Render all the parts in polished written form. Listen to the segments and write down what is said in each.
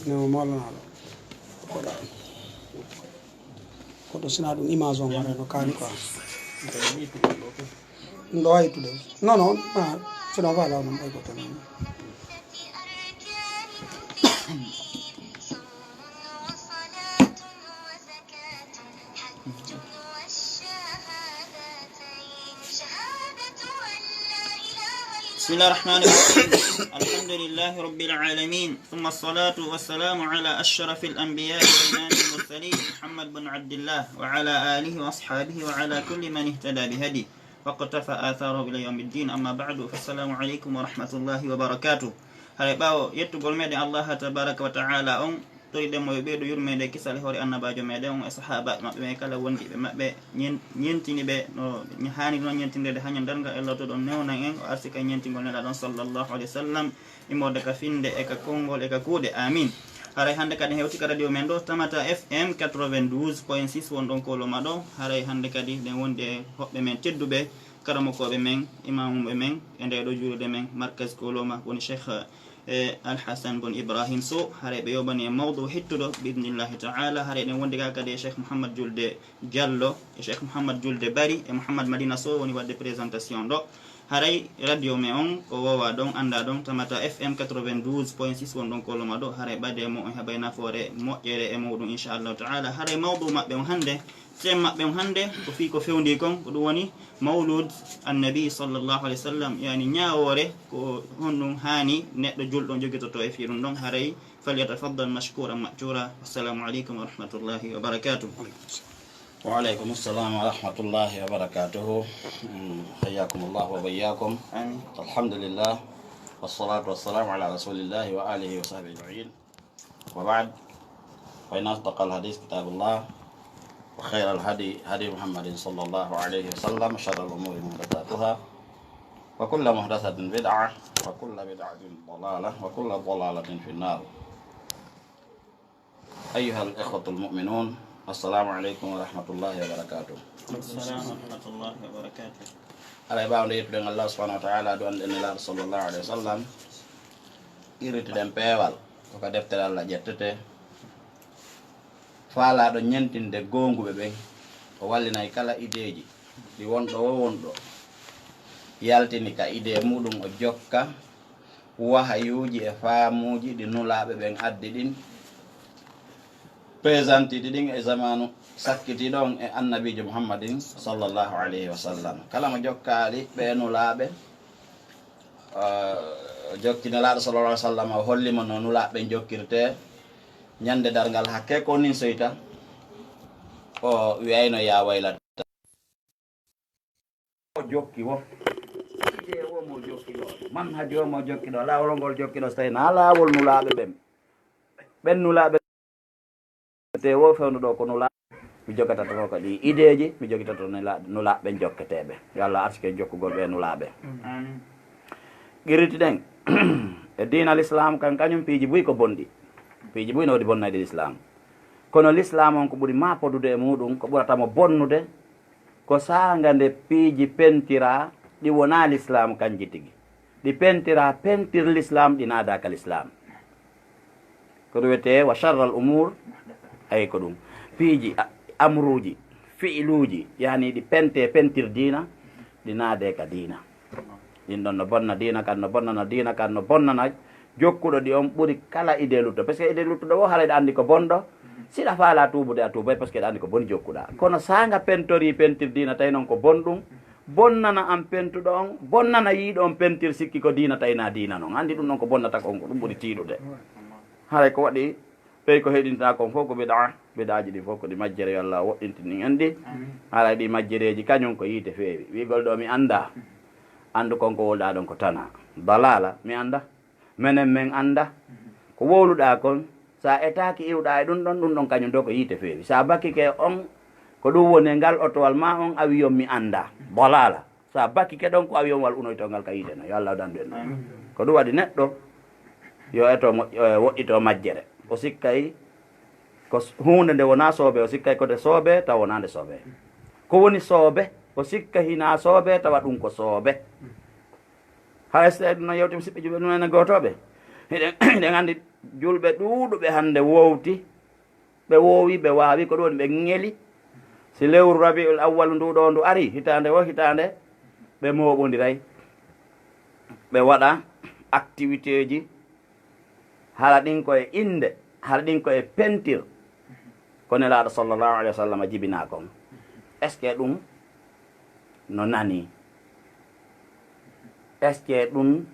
no molanaɗo koɗa koɗo sina ɗum image o mare no kaani quoi ɗum ɗo wawi tude non non sino wala non ɓay goto non بسم الله الرحمن الرحيم الحمد لله رب العالمين ثم الصلاة والسلام على أشرف الأنبياء وإمام المرسلين محمد بن عبد الله وعلى آله وأصحابه وعلى كل من اهتدى بهديه واقتفى آثاره إلى يوم الدين أما بعد فالسلام عليكم ورحمة الله وبركاته هاي باو يتقول مدى الله تبارك وتعالى toyde mo ɓeeɗo yurmede kisal hoore annabajo meɗen e sahaba maɓɓe ɓe kala wondi ɓe maɓɓe ñentini ɓe no hani noon ñentindede hañum darga elloto ɗon newnan en o arsika ñentingol neɗa ɗon sallllahu alayhi wa sallam immode ka finde e ka konngol e ka kuuɗe amin haray hannde kadi hewti ka radio men ɗo tamata fm 92.6 won ɗon koloma ɗo haray hannde kadi ɗen wondi e hoɓɓe men tedduɓe karamokoɓe men imamuɓe men e nde ɗo juurude men markaz koloma woni cheikh Al-Hasan bon Ibrahim so hare ɓe yobani e mawdu hettuɗo biidnillahi taala hare ɗen wondi ga kadi e cheikh Mouhammad Julde Diallo e cheikh Mouhammad Julde Bari e Mouhammad Madina Sow woni wadde présentation ɗo haray radio me on ko wowa ɗon anda ɗon tamata fm 92.6 won ɗon koloma ɗo haray ɓade mo on heɓay nafoore moƴƴere e mawɗum inchallahu taala haray mawdu maɓɓe on hannde tem maɓɓe on hannde ko fi ko fewndi kon ko ɗum woni mawlud annabi sallllahu alayhi wa sallam yani ñaawore ko honɗum haani neɗɗo julɗo joguitoto e fiirum ɗon haray falyatafaddal mashkouran ma'jura assalamu aleykum wa rahmatullahi wa barakatuh. وعليكم السلام ورحمة الله وبركاته حياكم الله وبياكم آمين. الحمد لله والصلاة والسلام على رسول الله وآله وصحبه أجمعين وبعد فإن أصدق الحديث كتاب الله وخير الهدي هدي محمد صلى الله عليه وسلم وشر الأمور محدثاتها وكل محدثة بدعة وكل بدعة ضلالة وكل ضلالة في النار. أيها الإخوة المؤمنون السلام عليكم ورحمة الله وبركاته. السلام ورحمة الله وبركاته. alay bawde yettude Allah subhanahu wa ta'ala do anden nelaɗo sallllahu alayhi wa sallam irrituɗen peewal koko deftere Allah ƴettete faalaɗo ñentinde gonguɓe ɓen o wallinay kala ideji ɗi wonɗo wo wonɗo yaltini ka ide muɗum o jokka wahayuji e faamuji ɗi nulaɓe ɓen addi ɗin présentide ɗin e zamanu sakkiti ɗon e annabijo muhammadin sallllahu alayhi wa sallam kala mo jokkali ɓe nulaɓe jokki nelaɗo sallallah alih w sallam o hollimo no nulaɓe jokkirte ñande dargal hakke ko nin soyta o wiyayno ya waylata o jokki wo ide wo mo jokki ɗo manhaji o mo jokki ɗo lawol ngol jokki ɗo so tawi na lawol nulaɓe ɓen nulaɓe te wo fewnu ɗo ko nulaɓe mi jokkata to ko ɗi ideji mi jokkita to nulaɓe jokketeɓe yo Allah arsike jokkugol ɓe nulaɓe qiriti ɗen e dina l'islam kan kañum piiji buy ko bonɗi piiji buy no waɗi bonnayde l'islam kono l'islam on ko ɓuuri mapodude e muɗum ko ɓuratamo bonnude ko sanga nde piiji pentira ɗi wona l'islam kanji tigui ɗi pentira pentir l'islam ɗi nadaka l'islam ko ɗum wiyete wa charral umour ay ko ɗum piiji amruji fi'iluji yani ɗi pente pentir dina ɗi naade ka dina ɗin ɗon no bonna dina kan no bonnana dina kan no bonnana jokkuɗo ɗi on ɓuuri kala ide lutto par ce que ide luttuɗo o haara ɗe andi ko bonɗo siɗa faala tubude a tubay par ce que ɗa andi ko boni jokkuɗa kono sanga pentori pentir dina tawi noon ko bonɗum bonnana an pentuɗo on bonnana yiiɗo on pentir sikki ko dina tawina dina noon andi ɗum ɗon ko bonnata kon ko ɗum ɓuuri tiiɗude haray ko waɗi ɓey ko heɗinta kon fof ko bidaji ɗi fof ko ɗi majjere yo Allah woɗɗintini en ɗi haray ɗi majjereji kañum ko yiite feewi wigol ɗo mi anda andu konko wolɗa ɗon ko tana dalala mi anda menen men anda ko wowluɗa kon sa etaki iwɗa e ɗum ɗon kañum do ko yiite feewi sa bakkike on ko ɗum woni ngal otowal ma on a wiyon mi anda dalala sa bakkike ɗon ko a wiyon wal unoytongal ka yiite no yo Allah dandu en ɗon ko ɗum waɗi neɗɗo yo eto woɗɗito majjere o sikkay ko hunde nde wona soobe o sikkay kode soobe taw wona nde soobe ko woni soobe o sikka hina soobe tawa ɗum ko soobe hay so no yewtimi siɓɓe juɓe ɗum ene gotoɓe eɗen anndi julɓe ɗuuɗuɓe hannde wowti ɓe woowi ɓe waawi ko ɗon ɓe ŋeli si lewru rabiul awwal nduɗo ndu ari hitande o hitande ɓe mooɓodiray ɓe waɗa activité ji hala ɗin koye inde hala ɗin koye pentir ko nelaaɗo sallllahu alayhi wa sallam jibina kon est ce que ɗum no nani est ce que ɗum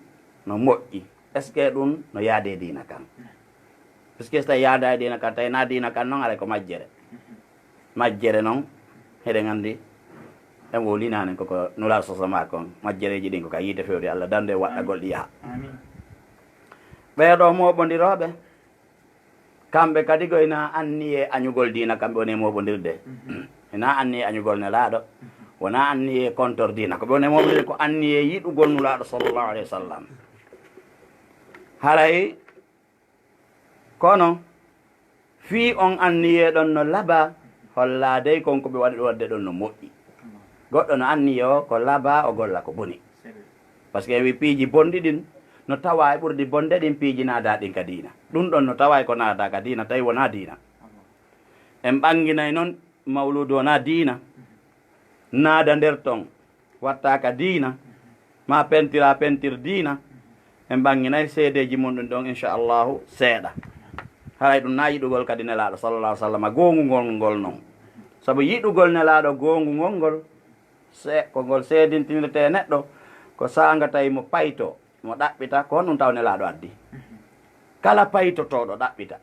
no moƴƴi est ce que ɗum no yaade dina kan puisque so tawi yaada dina kan tawi na dina kan noon aray ko majjere noon heɗen anndi en wolinani koko nulaaɗo sosama kon majjereji ɗin ko ka yiide fewde allah dande waɗɗagol ɗi yaha ɓeeɗo moɓodiroɓe kamɓe kadi ko ina anni e añugol dina kamɓe woni moɓodirde ina anni e añugol nelaaɗo wona anni e compteur dina ko ɓe woni moɓodirde ko anni e yiɗugol nulaaɗo sallllahu alayhi wa sallam haray kono fii on anniye ɗon no laaɓa holladey konko ɓe waɗi ɗo wadde ɗon no moƴƴi goɗɗo no anniye o ko laaɓa o golla ko boni par ce que wi piiji bonɗi ɗin no tawa e ɓurdi bonde ɗin piiji naada ɗin ka diina ɗum ɗon no tawa ko naada ka diina tawi wona diina en ɓanginay noon mawludu wona diina naada nder ton watta ka diina ma pentira pentir diina en ɓanginay seedeji mum ɗum ɗon inchallahu seeɗa haray ɗum na yiɗugol kadi nelaaɗo sallallah sallam gongugol ngol noon saabu yiɗugol nelaaɗo gongugol ngol ko ngol seedintinirte neɗɗo ko sanga tawi mo payto mo ɗaɓɓita ko honɗum taw nelaaɗo addi kala paytotoɗo ɗaɓɓita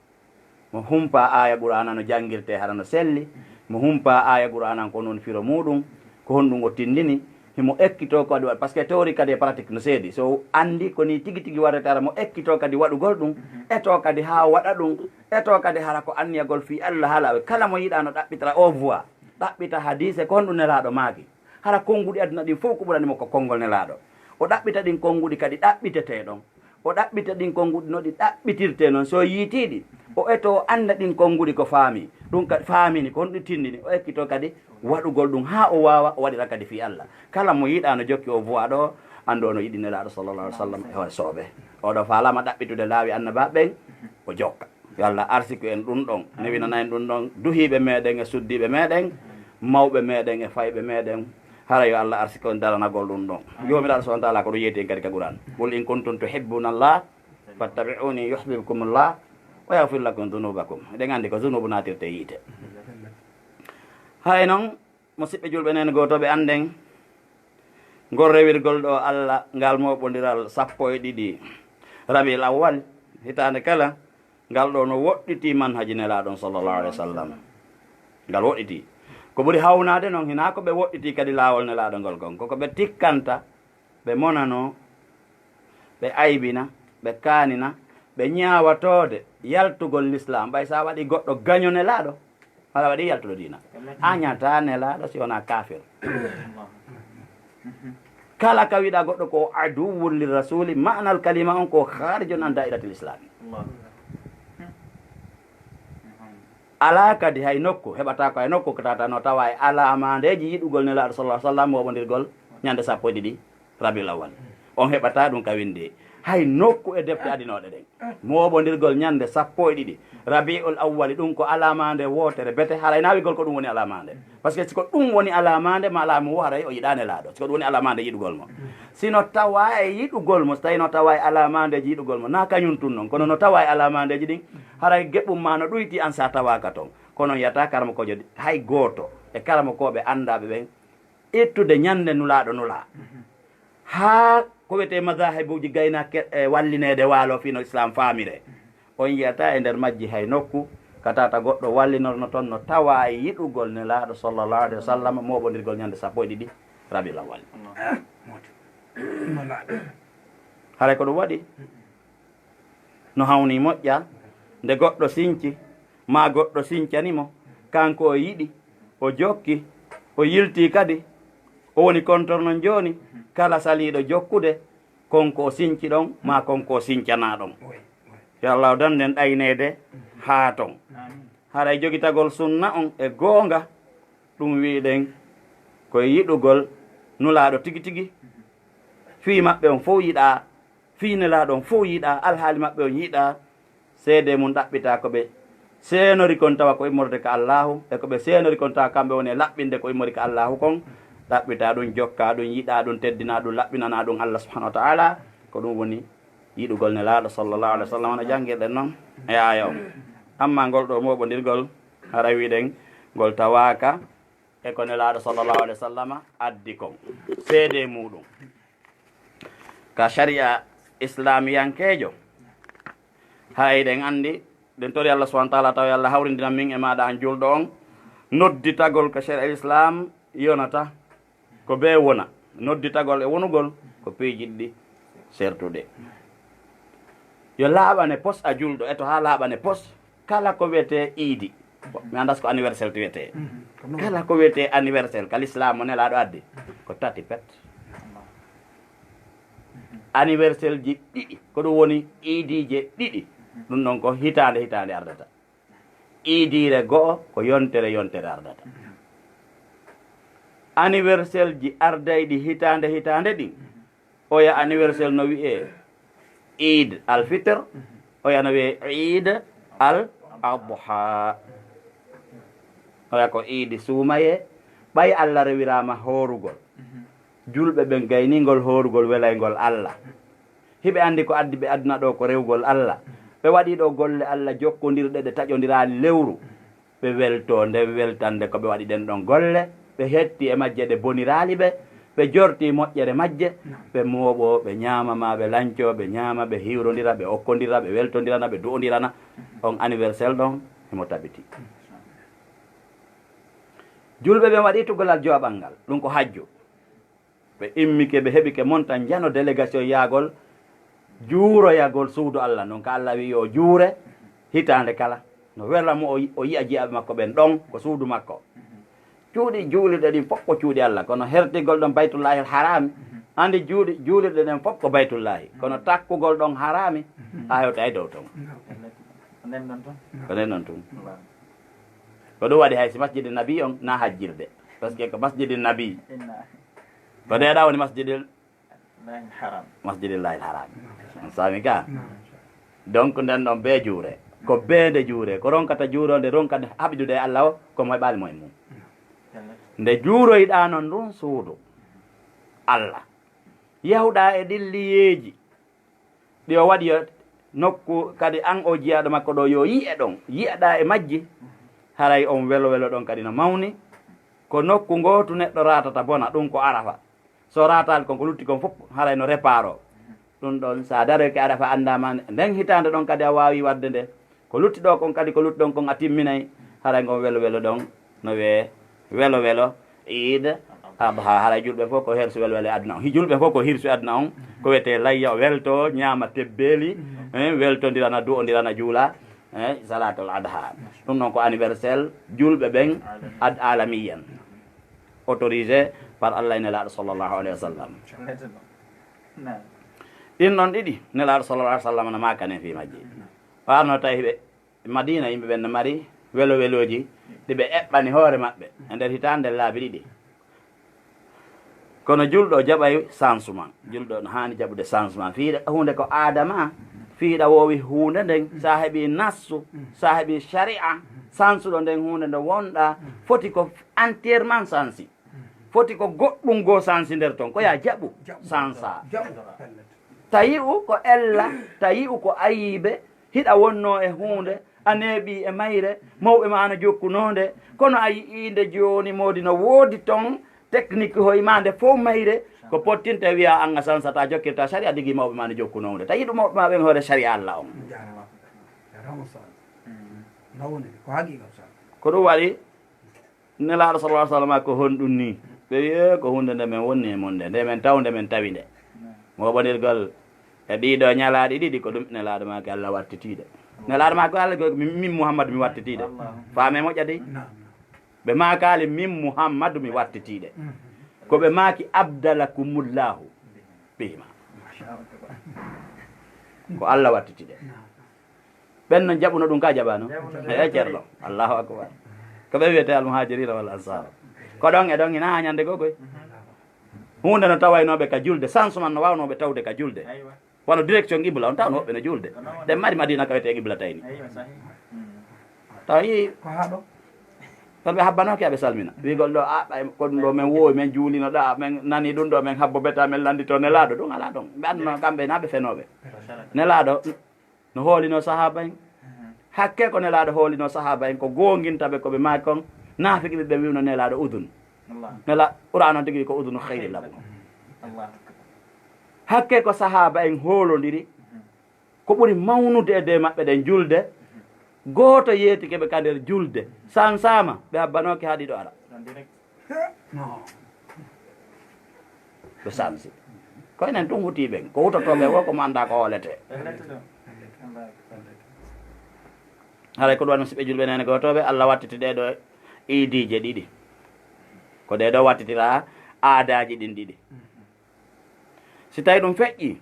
mo humpa aya qur'ana no jangirte haɗa no selli mo humpa aya qur'ana ko noon firo muɗum ko honɗum o tindini himo ekkito kadi waɗ par ce que théorie kadi e pratique no seedi so andi ko ni tigi tigi waɗete ara mo ekkito kadi waɗugol ɗum eto kadi ha waɗa ɗum eto kadi hara ko anniyagol fi allah haala kala mo yiɗa no ɗaɓɓitara o voix ɗaɓɓita hadise ko honɗum nelaaɗo maaki hara konnguɗi aduna ɗin fof ko ɓuranimo ko konngol nelaaɗo o ɗaɓɓita ɗin konnguɗi kadi ɗaɓɓitete ɗon o ɗaɓɓita ɗin konnguɗi no ɗi ɗaɓɓitirte noon so yiitiɗi o eto anda ɗin konnguɗi ko faami ɗum kadi faamini ko honɗum tindini o ekkito kadi waɗugol ɗum ha o wawa o waɗira kadi fi allah kala mo yiɗa no jokki o voix ɗo andu ono yiɗi nelaaɗo sallallah alih w sallam e hoore sooɓe oɗo faalama ɗaɓɓitude laawi annaba ɓen o jokka yo allah arsiku en ɗum ɗon newinana en ɗum ɗon duhiɓe meɗen e suddiɓe meɗen mawɓe meɗen e fayɓe meɗen hara yo allah arsiko en daranagol ɗum ɗon jomiraɗo subahana taala ko ɗum yeeti en kadi ka ɓuran qul in kuntum tuhibbuna llah fattabi'uni yuhbibkumullah wa yahfir lakum dunubakum eɗen andi ko dunubu natirte yiite hay noon musidɓe julɓe nene gotoɓe anden ngol rewirgol ɗo allah ngal moɓodiral 12 rabiul awwal hitande kala ngal ɗo no woɗɗiti manhaji nelaɗon sallllahu alayhi wa sallam ngal woɗɗiti ko ɓuri hawnade noon hina ko ɓe woɗɗiti kadi laawol nelaɗo ngol gon koko ɓe tikkanta ɓe monano ɓe aybina ɓe kanina ɓe ñawatode yaltugol l'islam ɓay sa waɗi goɗɗo gaño nelaɗo wala waɗi yaltuɗo dina a ñata nelaɗo si wona kafir kala ka wiɗa goɗɗo ko aduwwul lirrasuli manal kalima on ko harijon an dairatil islami ala kadi hay nokku heɓata ko hay nokku ko tata no tawa e alamandeji yiɗugol nelaɗo sallah sallam moɓodirgol ñande 12 rabiul awwal on heɓata ɗum ka windi hay nokku e defte adinoɗe ɗen moɓodirgol ñande 12 rabiul awwal ɗum ko alamande wotere bete haray nawigol ko ɗum woni alamande par ce que siko ɗum woni alamande ma alama wo haray o yiɗa nelaɗo siko ɗum woni alamande yiɗugol mo sino tawa e yiɗugol mo so tawi no tawa e alamandeji yiɗugol mo na kañum tun noon kono no tawa e alamandeji ɗin haray geɓɓum ma no ɗoyti an sa tawaka toon kono yiyata karama kojo hay goto e karama koɓe andaɓe ɓen ittude ñande nulaɗo nula ha ko wiyete masahibuji gayna wallinede waalo fino islam famire on yiyata e nder majji hay nokku ka tata goɗɗo wallinorno toon no tawa e yiɗugol nelaɗo sallllahu alayhi wa sallam moɓodirgol ñande 12 rabiul awwal haray ko ɗum waɗi no hawni moƴƴa nde goɗɗo sinci ma goɗɗo sincanimo kanko o yiɗi o jokki o yilti kadi o woni contorno joni kala saliɗo jokkude konko o sinci ɗon ma konko o sincana ɗon yo allah danden ɗaynede ha ton haray jogitagol sunna on e goonga ɗum wiɗen koye yiɗugol nulaɗo tigi tigi fi maɓɓe on fof yiɗa fiinelaaɗon fof yiiɗa alhaali maɓɓe on yiiɗa seede mum ɗaɓɓita ko ɓe seenori kon tawa ko immorde ko allahu e ko ɓe seenori kon tawa kamɓe woni e laɓɓinde ko immori ko allahu kon ɗaɓɓita ɗum jokka ɗum yiɗa ɗum teddina ɗum laɓɓinana ɗum allah subahanahu wa taala ko ɗum woni yiɗugol nelaaɗo sallllahu alih wa sallam no janngirɗen noon e aya o amma ngol ɗo moɓodirgol hara wiɗen ngol tawaka e ko nelaaɗo sallllahu alih wa sallam addi kon seede muɗum ka sharia islamiyankejo ha eɗen andi ɗen tori allah subahana taala taw allah hawrindinan min e maɗa an julɗo on nodditagol ko sharia l'islam yonata ko be wona nodditagol e wonugol ko piijiɗɗi sertude yo laaɓane pos a julɗo e to ha laaɓane pos kala ko wiyete iidi mi andas ko anniversaire to wiyete kala ko wiyete anniversaire ka l'islam mo nelaɗo addi ko tati pet anniversaire ji ɗiɗi ko ɗum woni iidije ɗiɗi ɗum ɗon ko hitande ardata iidire go'o ko yontere ardata anniversaire ji ardayɗi hitande ɗin oya anniversaire no wiye eid al fitr oya no wiye eid al adha oya ko iidi suumaye ɓay allah rewirama horugol julɓe ɓen gayningol horugol welaygol allah hiɓe andi ko addi ɓe aduna ɗo ko rewgol allah ɓe waɗi ɗo golle allah jokkodirɗe ɗe taƴodirali lewru ɓe welto nde weltande ko ɓe waɗi ɗen ɗon golle ɓe hetti e majje ɗe bonirali ɓe jorti moƴƴere majje ɓe mooɓo ɓe ñamama ɓe lanco ɓe ñama ɓe hiwrodira ɓe okkodira ɓe weltodirana ɓe du'odirana on anniversaire ɗon emo tabiti julɓe ɓe waɗi tugolal joɓal ngal ɗum ko hajju ɓe immike ɓe heɓike montan jano délégation yaagol juuroyagol suudu allah noon ko allah wi yo juure hitande kala no wela mo o yiya jiyaɓe makko ɓen ɗon ko suudu makko cuuɗi juulirɗe ɗin fof ko cuuɗi allah kono hertigol ɗon baytullahi harami andi juulirɗe ɗen fof ko baytullahi kono takkugol ɗon harami ha hewta e dow ton ko nen noon tun ko ɗum waɗi hay si masjidi nabi on na hajjirde par ce que ko masjidi nabi ko ndeɗa woni masjidillahi haram on sami ka donc nden ɗon be juure ko beende juure ko ronkata juurode ronkade haɓidude e allah o komo heɓali moye mum nde juuroyɗa noon ɗum suudu allah yawɗa e ɗilliyeeji ɗi o waɗi yo nokku kadi an o jiyaɗo makko ɗo yo yiye ɗon yiyaɗa e majji haray on welo ɗon kadi no mawni ko nokku ngotu neɗɗo ratata bona ɗum ko arafa so ratali kon ko lutti kon fof haray no réparo ɗum ɗon sa daroyke arafa andama nden hitande ɗon kadi a wawi wadde nde ko lutti ɗo kon kadi ko lutti ɗon kon a timminayi haray gon welo ɗon no wiye welo iid adha haray julɓe fof ko hersu welo e aduna on julɓe fof ko hirsu aduna on ko wiyete layya welto ñama tebbeli weltodirana du'odirana juula salatul adha ɗum noon ko anniversaire julɓe ɓen ad alamiyan autorisé par allah e nelaɗo sallllahu alayhi wa sallam ɗin noon ɗiɗi nelaɗo sallallah alih w sallam no makane fi majji warno tawi ɓe madina yimɓe ɓen no mari weloji ɗiɓe eɓɓani hoore maɓɓe e nder hitande laabi ɗiɗi kono julɗo jaɓay changement julɗo no hani jaɓude changement fiiɗa hunde ko adama fiiɗa wowi hunde nden sa heeɓi nassu sa heeɓi sharia sansuɗo nden hunde nde wonɗa foti ko entièrement sansi foti ko goɗɗum goo sansi nder toon ko ya jaɓu sansa tawi u ko ella tawi u ko ayiɓe hiɗa wonno e hunde a neeɓi e mayre mawɓe ma no jokkunode kono a yiinde joni modi no woodi toon technique hoyma nde fof mayre ko pottinte wiya an a sansata jokkirta sharia digui mawɓe ma no jokkunode tawi ɗum mawɓe ma ɓen hoore sharia allah on ko ɗum waɗi nelaɗo sallah sallam ko honɗum ni ɓe wiye ko hunde nde min wonni e mon nde min tawde min tawi nde moɓodirgol e ɗiɗo ñalaɗi ɗiɗi ko ɗum nelaɗo ma ko allah wattitiɗe nelaɗo ma ko allah min mouhammadou mi wattitiɗe faame moƴƴadi ɓe makali min mouhammadou mi wattitiɗe koɓe maki abdalakumullahu ɓima ko allah wattitiɗe ɓen no jaɓuno ɗum ka jaɓano e ceerno allahu akbar ko ɓe wiyete almuhajirina wal ansar ko ɗon e ɗon ina hañande gogoy hunde no tawaynoɓe ka julde changement no wawnoɓe tawde ka julde wono direction qibla on tawn hoɓɓe no julde ɗen mari madina kawete qibla tayni taw yi ko haa ɗo ton ɓe habbanoke aɓe salmina wigol ɗo a ɓay ko ɗum ɗo min wowi min juulino ɗa min nani ɗum ɗo min habbo beta min landito nelaɗo ɗum ala ɗon ɓe anduno kamɓe naɓe fenoɓe nelaɗo no hoolino sahaba en hakke ko nelaɗo hoolino sahaba en ko gonguintaɓe koɓe maaki kon naafiki ɓe wiwno nelaɗo udun nela ɓura noon tigui ko udunu heyri laɓo hakke ko sahaba en hoolodiri ko ɓuri mawnude e de maɓɓe ɗen julde gooto yeetike ɓe ka nder julde sansama ɓe habbanoke ha ɗiɗo ara ɓe samsi ko enen tun hutiɓen ko hutotoɓe wo komo anda ko hoolete haray ko ɗuwan musidɓe julɓe nene gotoɓe Allah wattiti ɗeɗo iidije ɗiɗi ko ɗeɗo wattitira aadaji ɗin ɗiɗi si tawi ɗum feƴƴi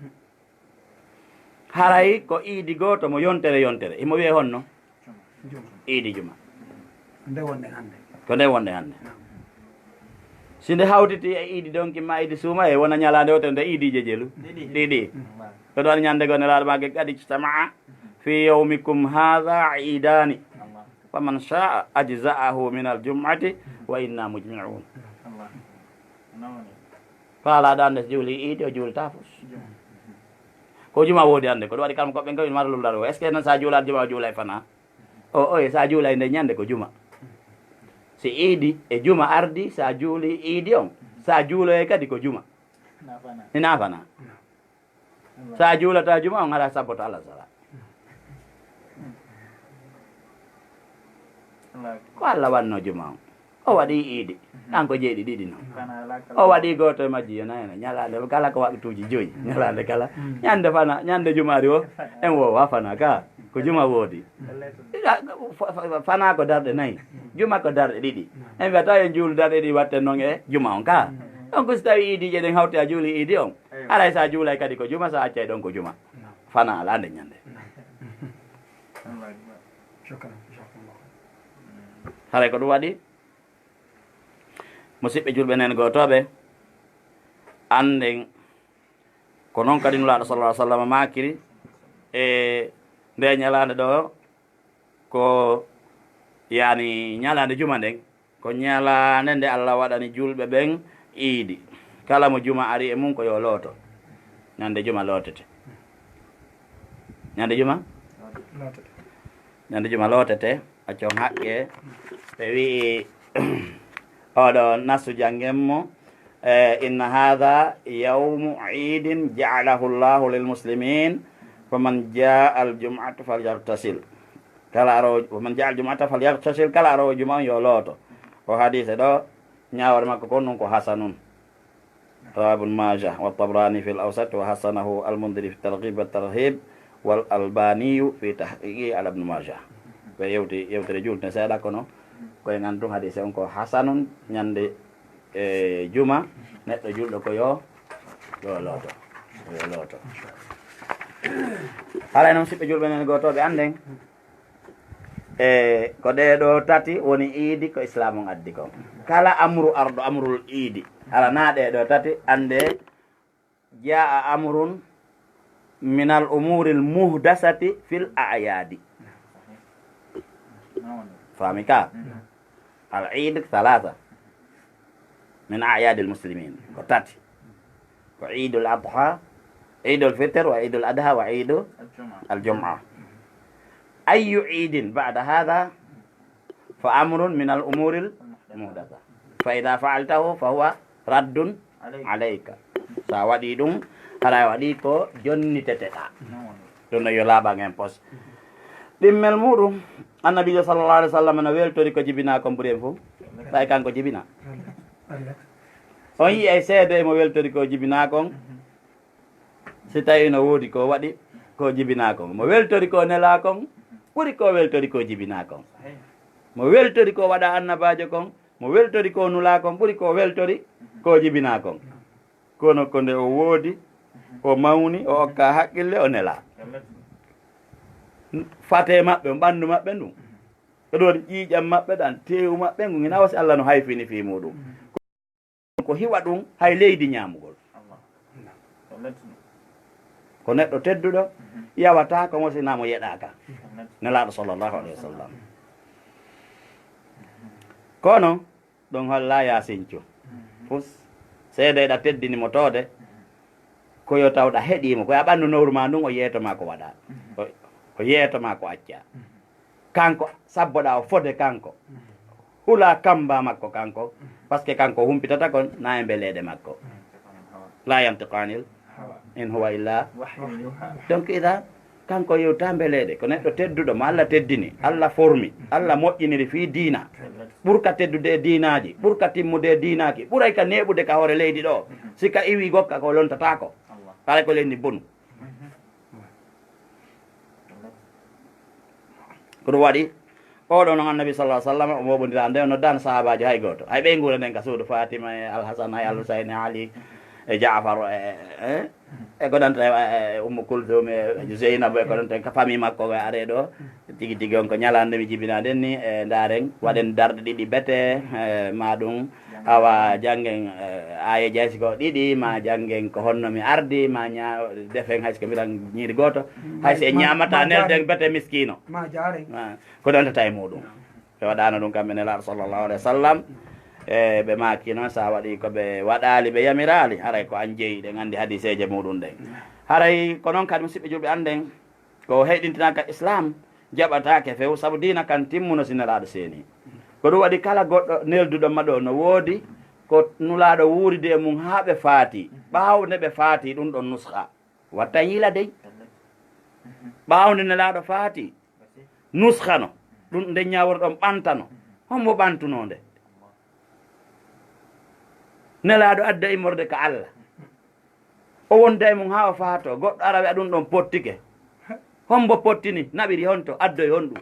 haray ko iidi goto mo yontere imo wiye honno iidi juma nde wonde hannde ko nde wonde hannde si nde hawtiti e iidi ɗon kimma iidi suuma e wona ñalade wotere nde iidije jelu ɗiɗi ko ɗon ñande go nelaɗo mage kadi ijtamaa fi yawmikum hadha iidani faman shaa ajza'ahu min aljum'ati wa inna mujmi'un faalaɗo hannde so juuli iidi o juulta fus ko juma woodi hannde ko ɗum waɗi kalmo koɓɓe gawi mara lumdar o est ce que noon sa juulat juma o juulay fana oye sa juulay nde ñande ko juma si iidi e juma ardi sa juuli iidi on sa juuloye kadi ko juma ina fana sa juulata juma on haɗa sabboto Allah sala ko Allah wanno juma on o waɗi iidi ɗan ko jeeɗi ɗiɗi noon o waɗi goto e majji yonayno ñalade kala ko waɓituji joyyi ñalade kala ñande fana ñande jumari o en wowa fana ka ko juma woodi fana ko darɗe nayyi juma ko darɗe ɗiɗi en wiyata en juulu darɗe ɗiɗi watten noon e juma on ka donc so tawi iidije ɗen hawti a juuli iidi on alay sa juulay kadi ko juma sa accay ɗon ko juma fana ala nde ñande haray ko ɗum waɗi musidɓe julɓe nen gotoɓe anden ko noon kadi nulaɗo sallah sallam makiri e nde ñalade ɗo ko yani ñalade juma nden ko ñalade nde Allah waɗani julɓe ɓen iidi kala mo juma ari e mum ko yo looto ñande juma lootete ñande juma ñande juma lootete accon haqqe ɓe wii oɗo nasu jangenmo inna hadha yawmu idin ja'alahu llahu lilmuslimin faman jaa aljum'atu falyartasil kala arowo faman jaa aljum'ata falyartasil kala arowo juma on yo looto o hadise ɗo ñawore makko kon ɗum ko hasanun rawa ibn majah wa tabrani fi l awsat wa hasanahu almundiri fi targhib wa tarhib wal albaniyu fi tahqiqi ala ibn majah ɓe yewtere julde seeɗa kono koye gandu hadise on ko hasanun ñande juma neɗɗo julɗo ko yo looto haala noon siɓɓe julɓe nen gotoɓe anden ko ɗeɗo tati woni iidi ko islam on addi kon kala amru arɗo amrul iidi ala na ɗeɗo tati ande jaa amrun min al umuri l muhdasati fil ayadi fami ka al iid thalatha min ayadi l muslimin ko tati ko iidul adha iidul fitr wa iidul adha wa iidu al jum'a ayu iidin ba'da hadha fa amrun min al umuri l muhdasa fa ida fa'altahu fa huwa raddun alayka sa waɗi ɗum haɗa waɗi ko jonniteteɗa ɗum no yo laaɓan en pos ɗimmel muɗum annabijo sallallah alih w sallam no weltori ko jibina kon ɓuuri en fof ɓay kanko jibina on yi ay seede mo weltori ko jibina kon si tawi no woodi ko waɗi ko jibina kon mo weltori ko nela kon ɓuri ko weltori ko jibina kon mo weltori ko waɗa annabajo kon mo weltori ko nula kon ɓuri ko weltori ko jibina kon kono ko nde o woodi o mawni o okka haqqille o nela fate maɓɓe ɓanndu maɓɓe ndum ɗon ƴiiƴam maɓɓe ɗan tewu maɓɓe ngu ina wasi Allah no hayfini fi muɗum ko hiwa ɗum hay leydi ñamugol ko neɗɗo tedduɗo yawata ko mosinamo yeɗaka nelaɗo sallllahu alayhi wa sallam kono ɗum holla ya sincu pus seedeɗa teddinimo tode koyo tawɗa heeɗimo koye a ɓandu nowru ma ndun o yeetoma ko waɗa o yeetoma ko acca kanko sabboɗa o fode kanko hula kamba makko kanko par ce que kanko humpitata kon na e mbeleɗe makko la yantiqanil in huwa illa donc ida kanko yewta mbeleɗe ko neɗɗo tedduɗo mo Allah teddini Allah formi Allah moƴƴiniri fi diina ɓurka teddude e diinaji ɓurka timmude e diinaki ɓuray ka neɓude ka hoore leydi ɗo sika iwi gokka ko lontatako kala ko lenni bonu ko ɗum waɗi oɗo noon annabi sallah sallam o moɓodira nde no dan sahabaji hay goto hay ɓey guura nden ka suudu fatima e alhasan hay alhusayn e ali e jafar e ko danta e ummu kulthum e zeynabo e ko danta ka famille makko e are ɗo tigui tigui on ko ñalande mi jibinaden ni e daren waɗen darɗe ɗiɗi bete ma ɗum awa janggen aya jaysi ko ɗiɗi ma janggen ko honno mi ardi ma defen hayso ko mbiɗan ñiiri goto hayso e ñamata nelden bete miskino ko dantata e muɗum ɓe waɗano ɗum kamɓe nelaɗo sallllahu alayhi wa sallam e ɓe maki noon sa waɗi koɓe waɗali ɓe yamirali haray ko an jeeyi ɗen andi hadiseje muɗum ɗen haray ko noon kadi musidɓe julɓe anden ko heyɗintinaka islam jaɓatake few saabu dina kan timmuno si nelaɗo seeni ko ɗum waɗi kala goɗɗo nelduɗo maɗo no woodi ko nulaɗo wuuride e mum ha ɓe faati ɓawde ɓe faati ɗum ɗon nuskha watta yiila dey ɓawde nelaɗo faati nuskhano ɗum nde ñawor ɗon ɓantano hombo ɓantunode nelaɗo adda immorde ka Allah o wonda e mum ha o faato goɗɗo ara wiya ɗum ɗon pottike hombo pottini naɓiri honto addoye honɗum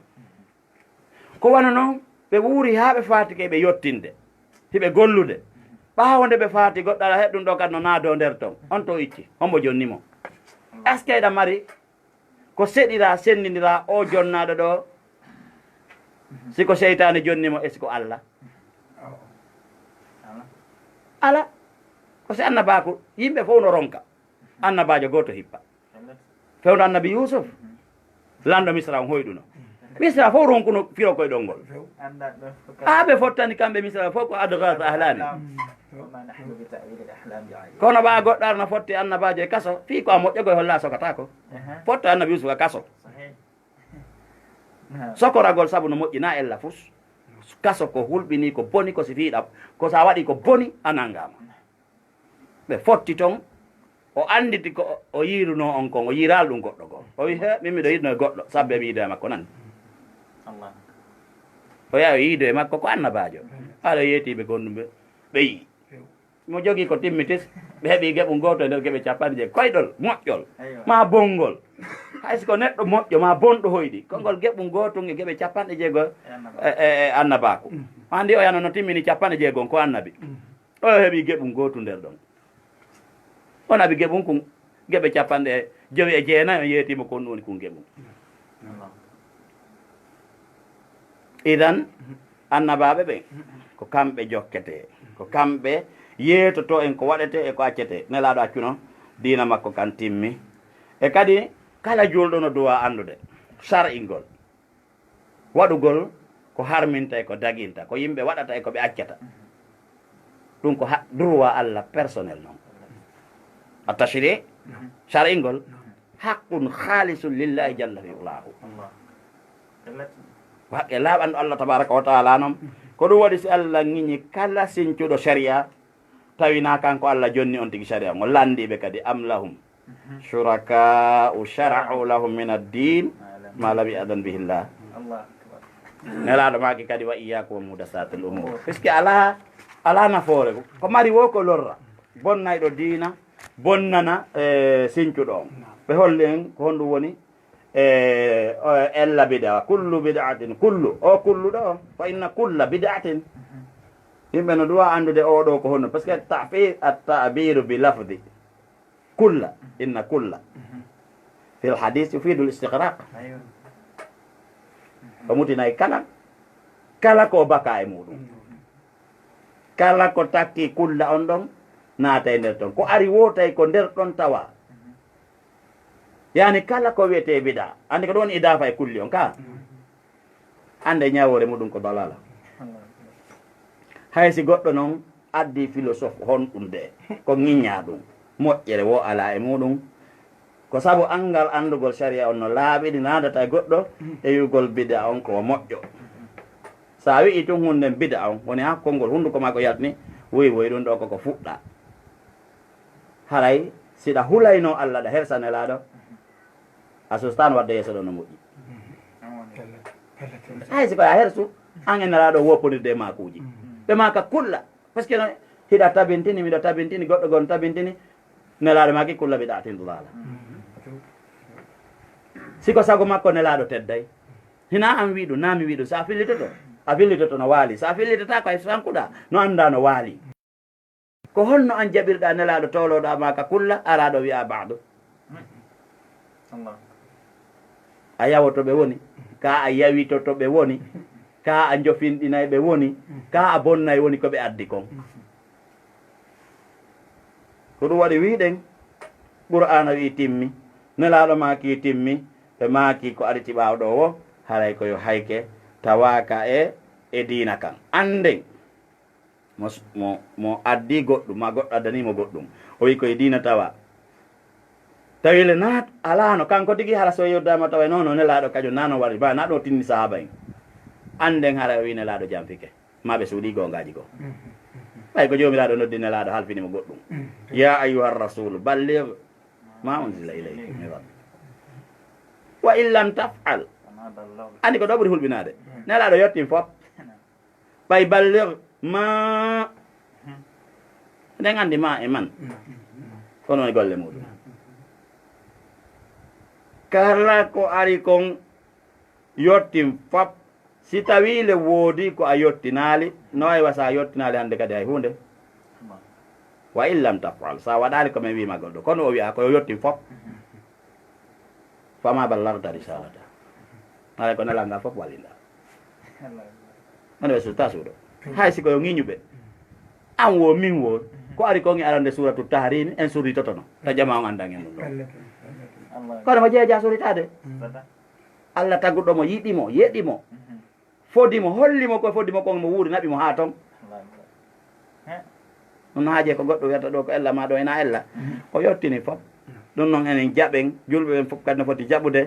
ko wana noon ɓe wuuri ha ɓe faatike ɓe yottinde hiɓe gollude ɓawde ɓe faati goɗɗo ara heɗ ɗum ɗo kadi no naado nder ton on to icci hombo jonnimo est ce que eɗa mari ko seɗira sendidira o jonnaɗo ɗo siko seytane jonnimo est ce que Allah ala ko si annabaku yimɓe fof no ronka annabajo goto hippa fewdo annabi Yusuf lanɗo misra on hoyɗuno misra fof ronkuno firo koye ɗon ngol ɓe fottani kamɓe misra fof ko adgas ahlami kono ɓa goɗɗo arno fotti annabajo e kaso fi ko a moƴƴogoye holla sokatako fotta annabi Yusuf a kaso sokoragol saabu no moƴƴina ella fus kaso ko hulɓini ko boni ko si fiiɗa ko sa waɗi ko boni a nangama ɓe fotti toon o anditi ko o yiruno on kon o yiral ɗum goɗɗo goo o wi he min miɗo yiɗno e goɗɗo sabbe mi yiido e makko nani o yaha o yiido e makko ko annabajo haɗa yeetiɓe gonɗumɓe ɓe yii mo jogui ko timmitis ɓe heeɓi geɓum goto e nder geɓe capanɗe jeegom koyɗol moƴƴol ma bongol hayso ko neɗɗo moƴƴo ma bonɗo hoyɗi kongol geɓum gotum e geɓe capanɗe jeegom e annabaku andi o yano no timmini capanɗe jeegom ko annabi o heeɓi geɓum gotu nder ɗon on abi geɓum ko geɓe capanɗe jowi e jeenayi on yeetima kon ɗum woni kon geɓum idan annabaɓe ɓen ko kamɓe jokkete ko kamɓe yeetoto en ko waɗete e ko accete nelaɗo accuno diina makko kan timmi e kadi kala julɗo no duwa andude sar'ingol waɗugol ko harminta e ko daginta ko yimɓe waɗata e ko ɓe accata ɗum ko droit Allah personnel noon a tashri sar'ingol haqqun halisun lillahi jalla fi ulahu ko haqqe laaɓanɗo Allah tabaraka wa taala noon ko ɗum waɗi si Allah ŋiñi kala sincuɗo sharia tawina kanko Allah jonni on tigi sharia mo landiɓe kadi am lahum shuraka'u shara'u lahum min ad-din ma lam ya'dan bihi Allah nelaɗo maki kadi wa iyyakum muhdathatil umur puisque ala nafoore ko mari wo ko lorra bonnayɗo diina bonnana sincuɗo on ɓe holli en ko honɗum woni ella bid'a kullu bid'atin kullu ɗo fa inna kulla bid'atin yimɓe no duwa andude oɗo ko honno par ce que at-ta'biru bi lafdi kulla inna kulla fi l hadis yufidu l istigraq o mutinayi kala ko baka e muɗum kala ko takki kulla on ɗon naata e nder ton ko ari wotay ko nder ɗon tawa yani kala ko wiyete bida andi ko ɗon idafa e kulli on ka ande ñawore muɗum ko dalala hay si goɗɗo noon addi philosophe honɗum de ko ŋiñña ɗum moƴƴere wo ala e muɗum ko sabu angal andugol sharia on no laaɓiɗi nadata e goɗɗo e yugol bida on ko moƴƴo sa wi'i tun hunden bida on woni ha konngol hunduko ma ko yatni woyi woyi ɗum ɗo koko fuɗɗa haray siɗa hulayno allah ɗa hersanelaɗo a sustan wadde yeeso ɗo no moƴƴi hay siko a hersu an e nelaɗo woppodirde e makuji ɓe maka kulla par ce que hiɗa tabintini miɗo tabintini goɗɗo gon tabintini nelaɗo maki kulla mbiɗa tindulala siko sago makko nelaɗo tedday hina an wiɗu nami wiɗu sa fillitoto a fillitoto no waali sa fillitota ko ay sankuɗa no anda no waali ko honno an jaɓirɗa nelaɗo towloɗa maka kulla araɗo wiya baɗo a yawoto ɓe woni ka a yawito to ɓe woni ka a jofinɗinay ɓe woni ka a bonnay woni ko ɓe addi kon ko ɗum waɗi wiɗen qur'ana wi timmi nelaɗo maki timmi ɓe maki ko ariti ɓawɗo o haray koyo hayke tawaka e dina kan anden mo addi goɗɗum ma goɗɗo addanimo goɗɗum o wi koye dina tawa tawile naat alano kanko tigi hara so yoddama tawa nono nelaɗo kañum nano waɗi ba naɗo tinni sahaba en anden hara wi nelaɗo jamfike maɓe suuɗi gongaji go ɓay ko jomiraɗo noddi nelaɗo halfinimo goɗɗum ya ayuha rasul balligh ma unzila ilayka min rabbik wa in lam taf'al andi ko ɗo ɓuri hulɓinade nelaɗo yettin fop ɓay balligh ma nden andi ma e man ko noon golle muɗum kala ko ari kon yottin fop si tawile woodi ko a yottinali no way wasa yottinali hande kadi hay hunde wa illam tafal sa waɗali komin wima goɗɗo kono o wiya ko yottin fop fama ballagta risalata ala ko nelanga fop wallinɗa ane ɓe sulta suuɗo hay siko yo ŋiñuɓe an wo min wo ko ari kongi arande suratu tahrimi en surritotono ta jama on andan en ɗum ɗo kono mo jeeja suritade allah tagguɗomo yiɗimo yeɗimo fodimo hollimo koye fodimo kon mo wuuri naɓimo ha ton ɗum haaje ko goɗɗo wiyata ɗo ko ella ma ɗo ena ella o yottini fop ɗum noon enen jaɓen julɓe ɓen fof kadi no foti jaɓude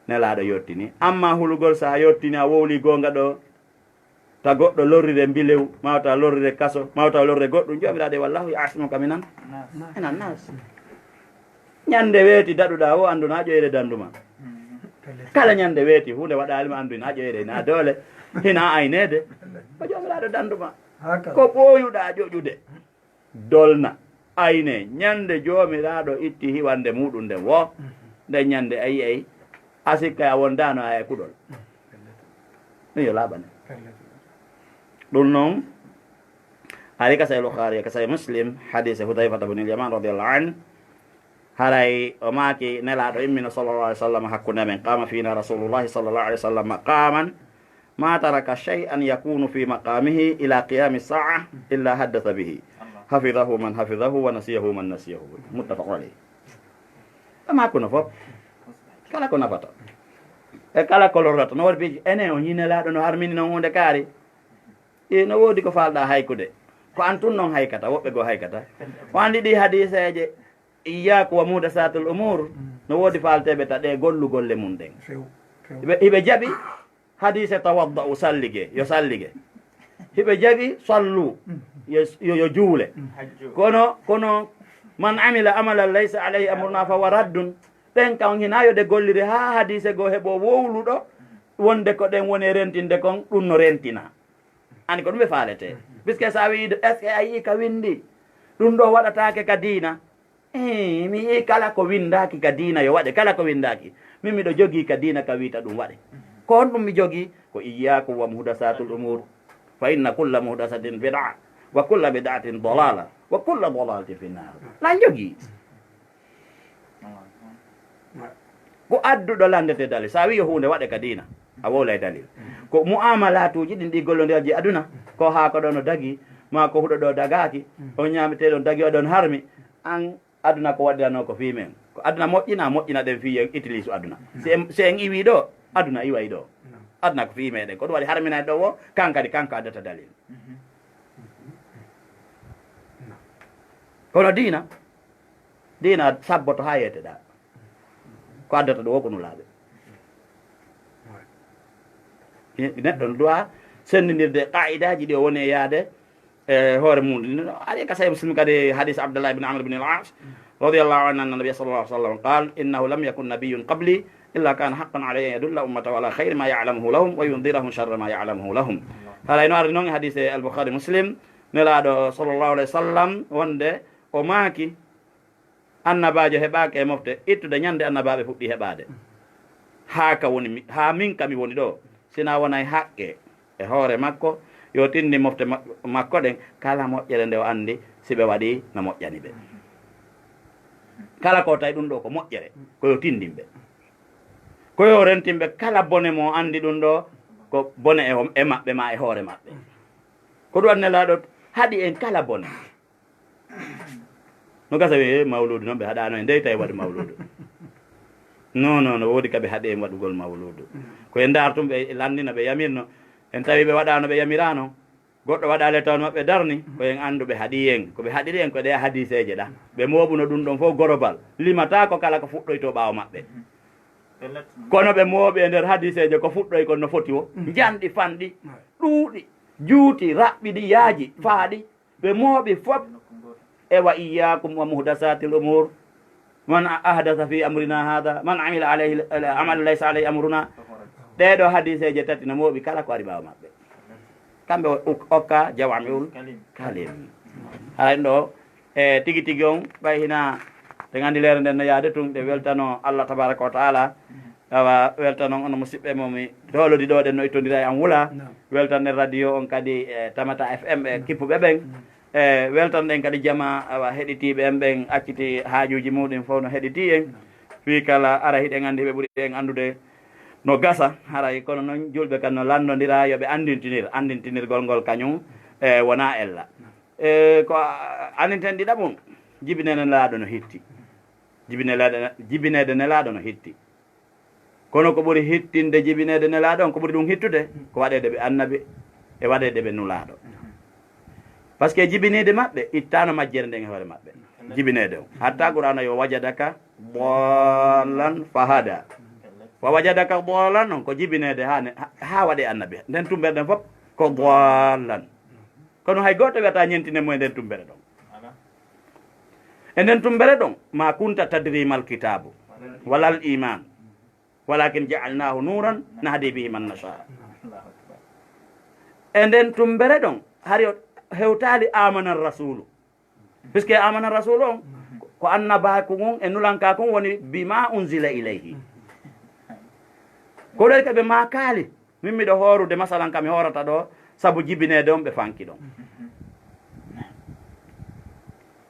nelaɗo yottini amma hulugol sa yottini a wowli gonga ɗo ta goɗɗo lorrire mbilew mawta lorrire kaso mawta lorrire goɗɗum jomiraɗe wallahu yasmuka minan enan nas ñande weeti daɗuɗa o anduna ha ƴoyre danduma kala ñande weeti hunde waɗalima anduna ha ƴoyre na doole hina aynede ko jomiraɗo danduma ko ɓooyuɗa ƴoƴude dolna ayne ñande jomiraɗo itti hiwande muɗum nden wo nde ñande ayi ay a sikka a wondano a e kuɗol ɗum yo laaɓane ɗum noon hari ka say Bukhari ka say Muslim hadise Hudayfata bnul Yaman radiallahu an haray o maaki nelaɗo immino sallallah alih w sallam hakkude men qama fina rasulullahi sallallah alih w sallam maqaman ma taraka shay'an yakunu fi maqamihi ila qiyami saa illa haddatha bihi hafidahu man hafidahu wa nasiyahu man nasiyahu muttafaqun alayh o maakuno fof kala ko nafata e kala ko lorrata no waɗi piji enen o ñinelaɗo no harmini noon hunde kaari no woodi ko falɗa haykude ko an tun noon haykata woɓɓe goo haykata o andi ɗi hadiseje iyaku wa muhdasatul umur no woodi falteɓe ta ɗe gollugolle mum ɗen hiɓe jaɓi hadise tawadda u sallige yo sallige hiɓe jaɓi sallu yo juule kono man amila amalan laysa alayhi amruna fa wa raddun ɗen kan hina yode gollire ha hadise goo heɓo wowluɗo wonde ko ɗen woni rentinde kon ɗum no rentina ani ko ɗum ɓe faalete puisque sa wi est ce que a yii ka windi ɗum ɗo waɗatake ka diina mi yii kala ko windaki ka diina yo waɗe kala ko windaki min miɗo jogii ka diina ka wiita ɗum waɗe ko on ɗum mi jogii ko iyakum wa muhdasatul umur fa inna kulla muhdasatin bida wa kulla bidatin dalala wa kulla dalalatin fi nnar lan jogii ko adduɗo landete dalil sa wi yo hunde waɗe ka diina a wowlay dalil ko muamalatuji ɗin ɗi gollodiraji aduna ko ha ko ɗo no dagi ma ko huɗo ɗo dagaki o ñameteɗon dagi oɗon harmi an aduna ko waɗirano ko fimen ko ko aduna moƴƴina ɗen fi utilise aduna si en iwi ɗo aduna iway ɗo aduna ko fi meɗen ko ɗum waɗi harminade ɗo o kanko addata dalil kono dina sabboto ha yeteɗa ko addata ɗo o ko nulaɓe neɗɗo no duwa sendidirde qaidaji ɗi o woni e yaade hoore mum aɗa ka sahi muslim kadi hadis abdullah ibn amr ibn al-as radiyallahu anhu anna nabiy sallallahu alaihi wasallam qala innahu lam yakun nabiyyun qabli illa kana haqqan alayhi an yadulla ummatahu ala khayri ma ya'lamuhu lahum wa yundirahum sharra ma ya'lamuhu lahum hala ino ari noon e hadis al-bukhari muslim nelaɗo sallallahu alaihi wasallam wonde o maaki annabajo heɓaki e mofte ittude ñande annabaɓe fuɗɗi heɓade ha min kami woni ɗo sina wonay haqqe e hoore makko yo tindi mofte makko ɗen kala moƴƴere nde o andi siɓe waɗi no moƴƴani ɓe kala ko tawi ɗum ɗo ko moƴƴere koyo tindinɓe koyo rentinɓe kala bone mo andi ɗum ɗo ko bone e maɓɓe ma e hoore maɓɓe ko ɗum annelaɗo haɗi en kala bone no gasa wi mawludu noon ɓe haɗano e ndey tawi waɗi mawludu non woodi kaɓe haaɗi en waɗugol mawludu koye dartum ɓe landino ɓe yamirno en tawi ɓe waɗano ɓe yamirano goɗɗo waɗale tawn maɓɓe darni koyen andu ɓe haaɗi en koɓe haaɗiri en ko ɗe hadiseje ɗa ɓe moɓuno ɗum ɗon fof gorobal limata ko kala ko fuɗɗoyto ɓaawo maɓɓe kono ɓe mooɓi e nder hadiseje ko fuɗɗoy kon no foti o janɗi fanɗi ɗuuɗi juuti raɓɓiɗi yaaji faaɗi ɓe mooɓi fof e wa iyyakum wa muhdasatil umur man ahdasa fi amrina hada man amila alayhi amalu laysa alayhi amruna ɗeɗo hadiseje tati no mooɓi kala ko ari ɓaawa maɓɓe kamɓe okka jawamiul kalim haɗa ɗo e tigi tigi on ɓay hina te gandi lere nden no yaade tun ɗe weltano Allah tabaraka wa taala awa weltanon ono musidɓe momi tolodi ɗo ɗen no ittodira e an wula weltan nden radio on kadi tamata fm ɓe kippuɓe ɓen e weltan ɗen kadi jama awa heɗitiɓe en ɓen acciti haajuji muɗum fof no heɗiti en fi kala ara hiɗen andi ɓe ɓuuri en andude no gasa haray kono noon julɓe kan no landodira yoɓe andintinirgol ngol kañum e wona ella ko andinten ɗiɗaɓum jibinede nelaɗo no hitti jibinede nelaɗo no hitti kono ko ɓuuri hittinde jibinede nelaɗo on ko ɓuuri ɗum hittude ko waɗede ɓe annabi e waɗede ɓe nulaɗo par ce que jibinede maɓɓe ittano majjere nden e hoore maɓɓe jibinede o hatta qur'ana yo wajadaka bollan fahada wa wajadaka bollan noon ko jibinede ha waɗe annabi nden tumbere ɗen fof ko bollan kono hay goto wiyata ñentine mo e nden tumbere ɗon e nden tumbere ɗon ma kunta tadrimal kitabu walal iman walakin jaalnahu nuran nahdi bihi man nasha e nden tumbere ɗon hari hewtali amana rasulu puisque amana rasulu on ko annabaku mum e nulankaku woni bima unzila ilayhi ko ɗoy kaɓe ma kaali min miɗo horude masalan kam mi horata ɗo saabu jibinede on ɓe fanki ɗon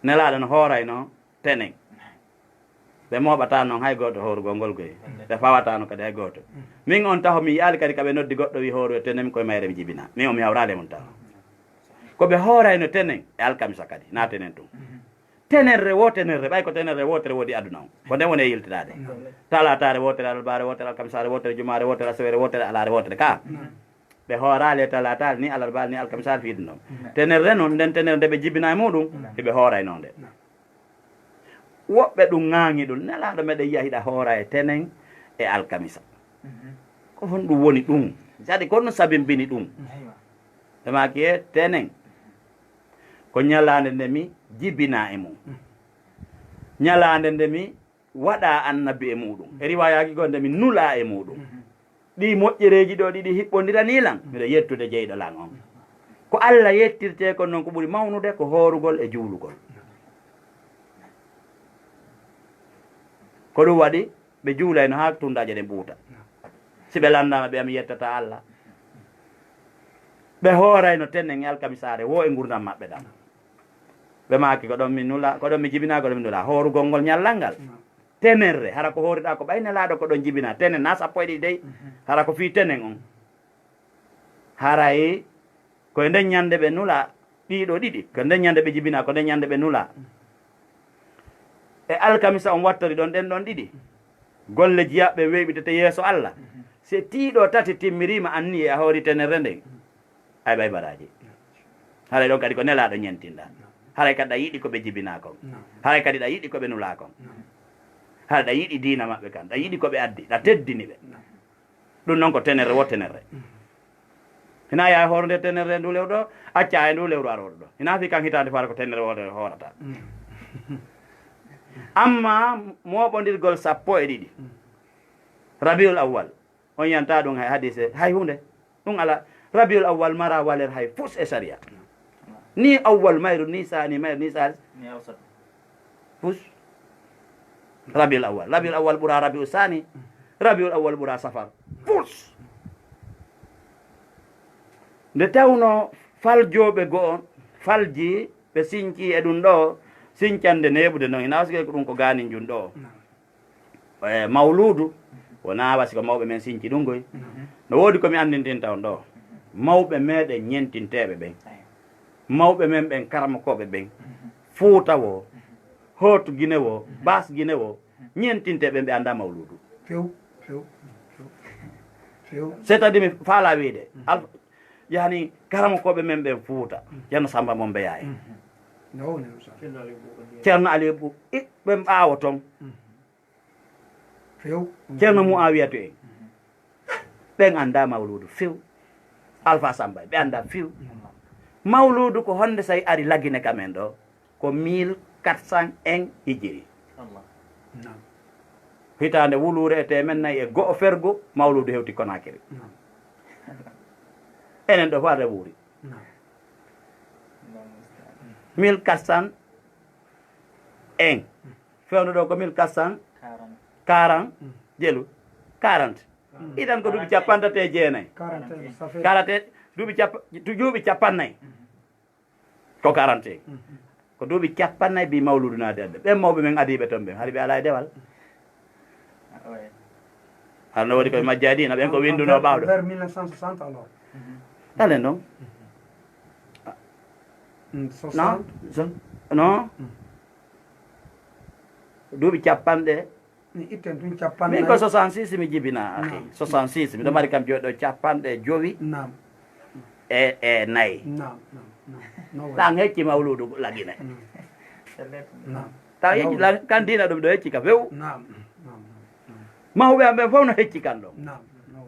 nelaɗo no hoorayno tenen ɓe moɓata noon hay goto horugol ngol goye ɓe fawatano kadi hay goto min on taho mi yaali kadi kaɓe noddi goɗɗo wi horu e tenen koye mayre mi jibina min o mi hawrale mon taho koɓe hoorayno tenen e alkamisa kadi na tenen tum tenerre wotenerre ɓay ko tenerre wotere woodi aduna o ko nden woni e yiltirade talatare wotere albare wotere alkamisare wotere jumare wotere asawere wotere alare wotere ka ɓe hoorali e talatare ni alarbal ni alkamisare fiidi noon tenerre noon nden tenere nde ɓe jibina e muɗum eɓe hoorayno nde woɓɓe ɗum ŋaŋi ɗum nelaɗo meɗen yahiɗa hoora e tenen e alkamisa ko hon ɗum woni ɗum sadi kono sabimbini ɗum ɓe maki e tenen ko ñalande nde mi jibina e mum ñalande nde mi waɗa annabi e muɗum e riwayaki go nde mi nula e muɗum ɗi moƴƴereji ɗo ɗiɗi hiɓɓodira ni lan miɗo yettude jeyɗo lan on ko Allah yettirte kon noon ko ɓuuri mawnude ko hoorugol e juulugol ko ɗum waɗi ɓe juulayno ha tundaje ɗe ɓuuta si ɓe landama ɓe ami yettata Allah ɓe hoorayno tenen e alkamisare wo e gurdam maɓɓe ɗam ɓe maki ko ɗon mi nula ko ɗon mi jibina ko ɗon mi nula hoorugol ngol ñallal ngal tenerre hara ko hooriɗa ko ɓayne laaɗo ko ɗon jibina tenen na sappo e ɗiɗi dey hara ko fi tenen on haray koye nden ñande ɓe nula ɗiɗo ɗiɗi ko nden ñande ɓe jibina ko nden ñande ɓe nula e alkamisa on wattori ɗon ɗen ɗon ɗiɗi golle jiyaɓɓe weeɓitete yeeso Allah si tiiɗo tati timmirima anni e a hoori tenere nden ay ɓay baraji haray ɗon kadi ko nelaɗo ñentinɗa haray kadi ɗa yiɗi koɓe jibina kon haray kadi ɗa yiɗi koɓe nula kon haray ɗa yiɗi diina maɓɓe kan ɗa yiɗi koɓe addi ɗa teddini ɓe ɗum noon ko tenere wo tenere hina yaa hoore nde tenere ndu lewru ɗo acca e ndu lewru aroɗo ɗo hina fi kan hitande faara ko tenere wode hoorata amma moɓodirgol 12 rabiul awwal on yanta ɗum hay hadise hay hunde ɗum ala rabiul awwal mara waler hay fus e saria ni awwal mayru ni sani mayru ni salis fus rabiul awwal ɓuura rabiul sani rabiul awwal ɓuura safar fus nde tawno faljoɓe go'on falji ɓe siñci e ɗum ɗo siñcande neɓude noon hina wasike ko ɗum ko gani jun ɗo e mawludu wona wasi ko mawɓe men siñci ɗum goy no woodi komi andintinta on ɗo mawɓe meɗen ñentinteɓe ɓen mawɓe men ɓen karamakoɓe ɓen fuuta wo hootu guine wo bas guine wo ñentinteɓe ɓe anda mawludu c'est à dire mi faala wiide yani karamakoɓe men ɓen fuuta ceerno Samba mon mbeya en ceerno Aliou Bou ɓe ɓaawo toon ceerno Mouawiyatu en ɓen anda mawludu few Alpha Samba ɓe anda few mawludu ko honde say ari laggine kamen ɗo ko 1401 hijiri hitande wulure e temen nayyi e go'o fergo mawludu hewti Konakiri enen ɗo faade wuuri 1401 fewno ɗo ko 1440 jelu 40 itan ko duuɓi 49 40 duuɓi 50 ko 41 ko duuɓi 50 bi mawludu naade adde ɓen mawɓe men adiɓe toon ɓen haɗi ɓe ala e dewal haɗa no waɗi koye majjadina ɓen ko winduno ɓawɗo vers 1960 alors talen ɗon non duuɓi 50 itten tun capanɗe min ko 66 mi jibina aki 66 miɗo mari kam joɗɗo 50 nam e nayyi ɗan hecci mawludu lagine taw hecci kan dina ɗum ɗo hecci ka few mawɓe am ɓen fof no hecci kan ɗon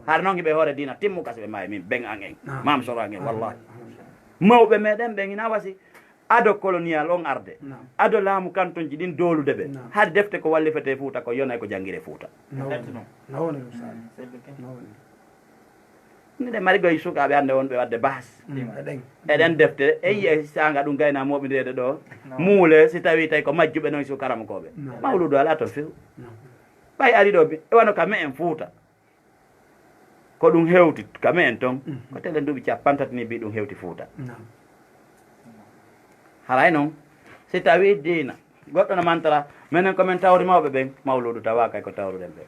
har noon hiɓe hoore dina timmu kasi ɓe maayi min ben an en mam soro an en wallahi mawɓe meɗen ɓen ina wasi ado colonial on arde ado laamu kantonji ɗin dolude ɓe haade defte ko wallifete Fuuta ko yonay ko jangguire Fuuta miɗe mari goye sukaɓe hannde wonɓe wadde bas eɗen defte e yiye sanga ɗum gayna moɓidede ɗo muule si tawi tawi ko majjuɓe noon su karamakoɓe mawludu ala to few ɓay ari ɗo e wano kame en Fuuta ko ɗum hewti kame en toon ko tele duuɓi 50 ni mbi ɗum hewti Fuuta haray noon si tawi diina goɗɗo no mantara minen komin tawri mawɓe ɓen mawludu tawa kay ko tawruɗen ɓe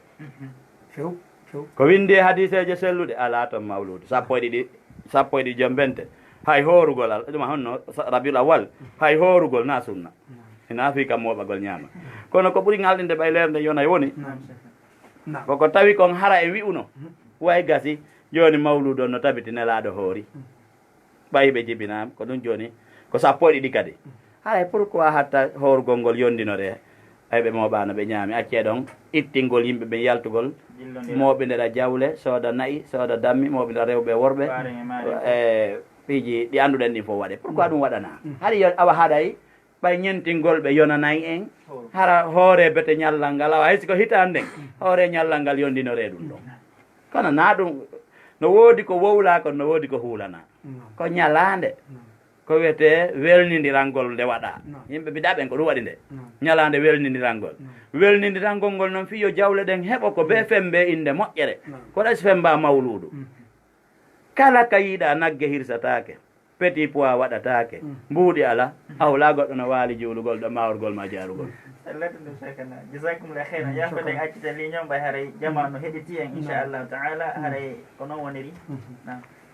ko windi e hadiseje selluɗe ala toon mawludu sappo e ɗiɗi jombente hay horugol ɗuma honno rabiul awwal hay horugol na sunna ina fi kam moɓagol ñaama kono ko ɓuuri ngalɗinde ɓay lerde yonay woni koko tawi kon hara e wi'uno way gasi joni mawludu on no tabiti nelaɗo hoori ɓayi ɓe jibinama ko ɗum joni ko sappo e ɗiɗi kadi haray pourquoi hatta horugol ngol yondinore ay ɓe moɓano ɓe ñaami acce ɗon ittingol yimɓe ɓe yaltugol moɓidera jawle sooda nayyi sooda dammi moɓidera rewɓe worɓe e piiji ɗi annduɗen ɗin fof waɗe pourquoi ɗum waɗana haɗi awa haɗay ɓay ñentingol ɓe yonanayi en hara hoore bete ñallal ngal awa hay siko hitande nden hoore ñallal ngal yondinore ɗum ɗon kono na ɗum no woodi ko wowla kon no woodi ko huulana ko ñalande ko wiyete welnidirangol nde waɗa yimɓe mbiɗaɓen ko ɗum waɗi nde ñalande welnidirangol welnidirangol ngol noon fiyo jawle ɗen heɓo ko be fembe inde moƴƴere ko ɗasi femba mawludu kala ka yiiɗa nagge hirsatake petit pois waɗatake mbuuɗi ala hawla goɗɗo no waali juulugol ɗo mawrugol ma jaarugol sallatudum sakana jasakumullah khairan yafaden accita liñon ɓay haray jamanu heɗiti en inchallahu taala haray ko noon woniri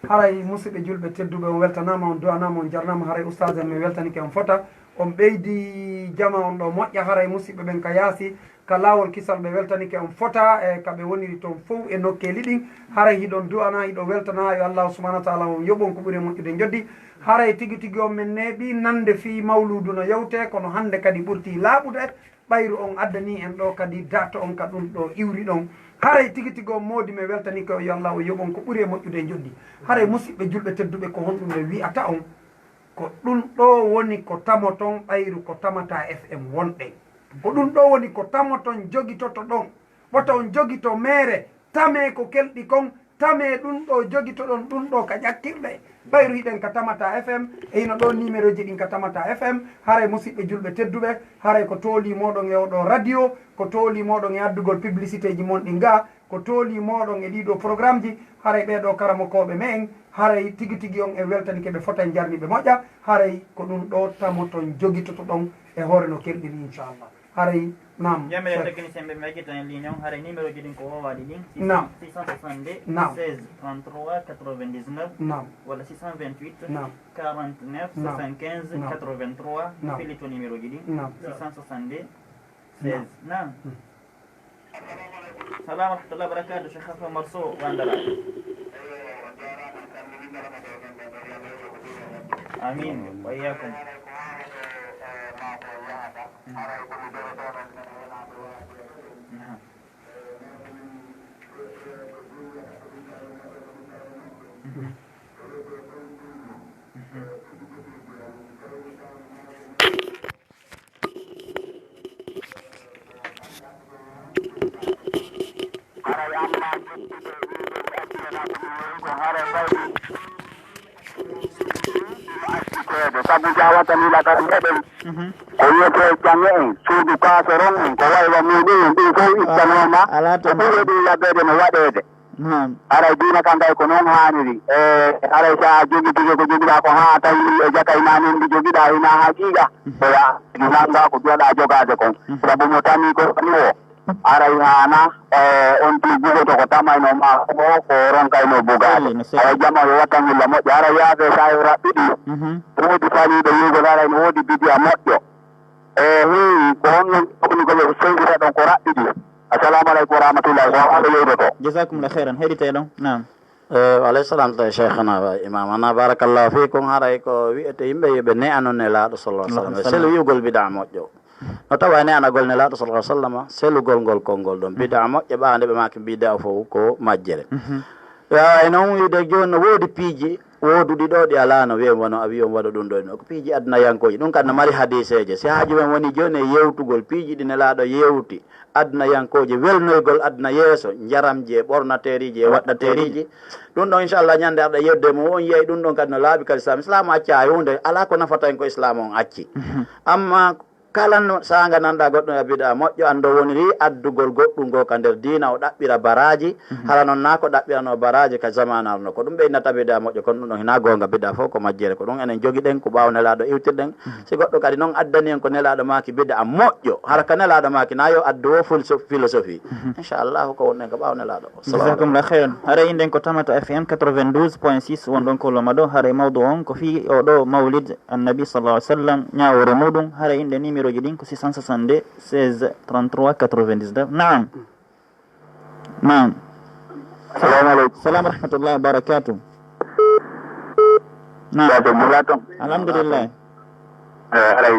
haray musidɓe julɓe tedduɓe on weltanama on duwanama on jarnama haray oustage en mi weltanike on fota on ɓeydi jama on ɗo moƴƴa haray musidɓe ɓen ka yaasi ka laawol kisal ɓe weltanike on fota e kaɓe woniri toon fof e nokkeli ɗin haray hiɗon du'ana hiɗo weltana yo allahu subahana wa taala on yoɓon ko ɓuuri moƴƴude joddi haray tigi tigi on min neeɓi nande fi mawludu no yewte kono hannde kadi ɓurti laaɓude ɓayru on addani en ɗo kadi date on ka ɗum ɗo iwri ɗon haray tigi tigi on moodi mi weltani ko yo allah o yoɓon ko ɓuuri e moƴƴude joddi haray musidɓe julɓe tedduɓe ko honɗum ɓe wiyata on ko ɗum ɗo woni ko tamoton ɓayru ko tamata fm wonɗe ko ɗum ɗo woni ko tamoton jogitoto ɗon ɓoto on jogito mere tame ko kelɗi kon tame ɗum ɗo jogito ɗon ɗum ɗo ka ƴakkirɗe ɓayru hiɗen ka tamata fm e hino ɗo numéro ji ɗin ka tamata fm haray musidɓe julɓe tedduɓe haray ko tooli moɗon e oɗo radio ko tooli moɗon e addugol publicité ji mon ɗi ga ko tooli moɗon e ɗiɗo programme ji haray ɓeɗo karamokoɓe me en haray tigi tigi on e weltanike ɓe fota jarniɓe moƴƴa haray ko ɗum ɗo tamoton jogitoto ɗon e hoore no kelɗini inchallah haray nam jamiɗen technicien ɓe majjita en ligne on haray numéro ji ɗin ko wowaɗi ɗin nam 662 nam 16 33 99 nam walla 628 nam 49 75 83 nam fili to numéro ji ɗin nam 662 16 nam salam rahmatullah barakatu cheikh hafa marso wandala amin wa iyakum sabu jawata ni la kadi meɗen ko wiyete jange en suudu kasoron en ko waywa muɗum en ɗin fof ittanoma ɓuri ɗum labbede no waɗede aray dina kam kay ko noon haniri e aray sa jogi tigi ko jogiɗa ko ha tawi e jakay manin ɗi jogiɗa ina haqiqa oya nanga ko duwaɗa jogade kon sabu mo tami ko ni o aray hana on ti gugoto ko tamayno ma ko ko ronkayno bugade aray jama yo wattangilla moƴƴo aray yaade sa yo raɓɓiɗi woodi faliɗo yugol aray no woodi bidiya moƴƴo e heewi ko honnon ɗumni koɓe sendita ɗon ko raɓɓiɗi assalamu aleykum wa rahmatullahi wa yeydoto jasakumllah khairan heɗiteɗon nam alayhi salam ta cheikhna wa imamana barakallahu fikum haray ko wiyete yimɓe yoɓe ne anon nelaɗo sallah sallam selo yugol bida moƴƴo no tawa ne anagol nelaɗo sallah sallam selugol ngol konngol ɗon bida moƴƴe ɓawde ɓe maki bida fof ko majjere e noon wiide joni no woodi piiji wooduɗi ɗo ɗi ala no wiya wono a wi on waɗa ɗum ɗo no ko piiji aduna yankoji ɗum kadi no mari hadiseje si haaju men woni joni e yewtugol piiji ɗi nelaɗo yewti aduna yankoji welnoygol aduna yeeso jaramji e ɓornateriji e waɗɗateriji ɗum ɗon inchallah ñande arɗa yedde mo on yeeyi ɗum ɗon kadi no laaɓi kadi islam acca hunde ala ko nafata en ko islam on acci amma kala sanga nanɗa goɗɗo e biɗa moƴƴo ando woniri addugol goɗɗum go ka nder diina o ɗaɓɓira baraji hala noon na ko ɗaɓɓirano baraji ka zaman arno ko ɗum ɓeynata biɗa moƴƴo kono ɗum ɗon hina gonga biɗa fof ko majjere ko ɗum enen jogui ɗen ko ɓaw nelaɗo iwtirɗen si goɗɗo kadi noon addani en ko nelaɗo maki biɗa moƴƴo hara ka nelaɗo maki na yo addu o philosophie inchallahu ko wonɗen ko ɓaw nelaɗo jasakumllah khairan haray inden ko tamata fm 92.6 wonɗon koloma ɗo haray mawdu on ko fi oɗo mawlid annabi sallah alih sallam ñawore muɗum haray inde numéro ji ɗin ko 662 16 33 99 naam naam assalamu aleykum salam rahmatullah barakatuh naam alhamdulillah aray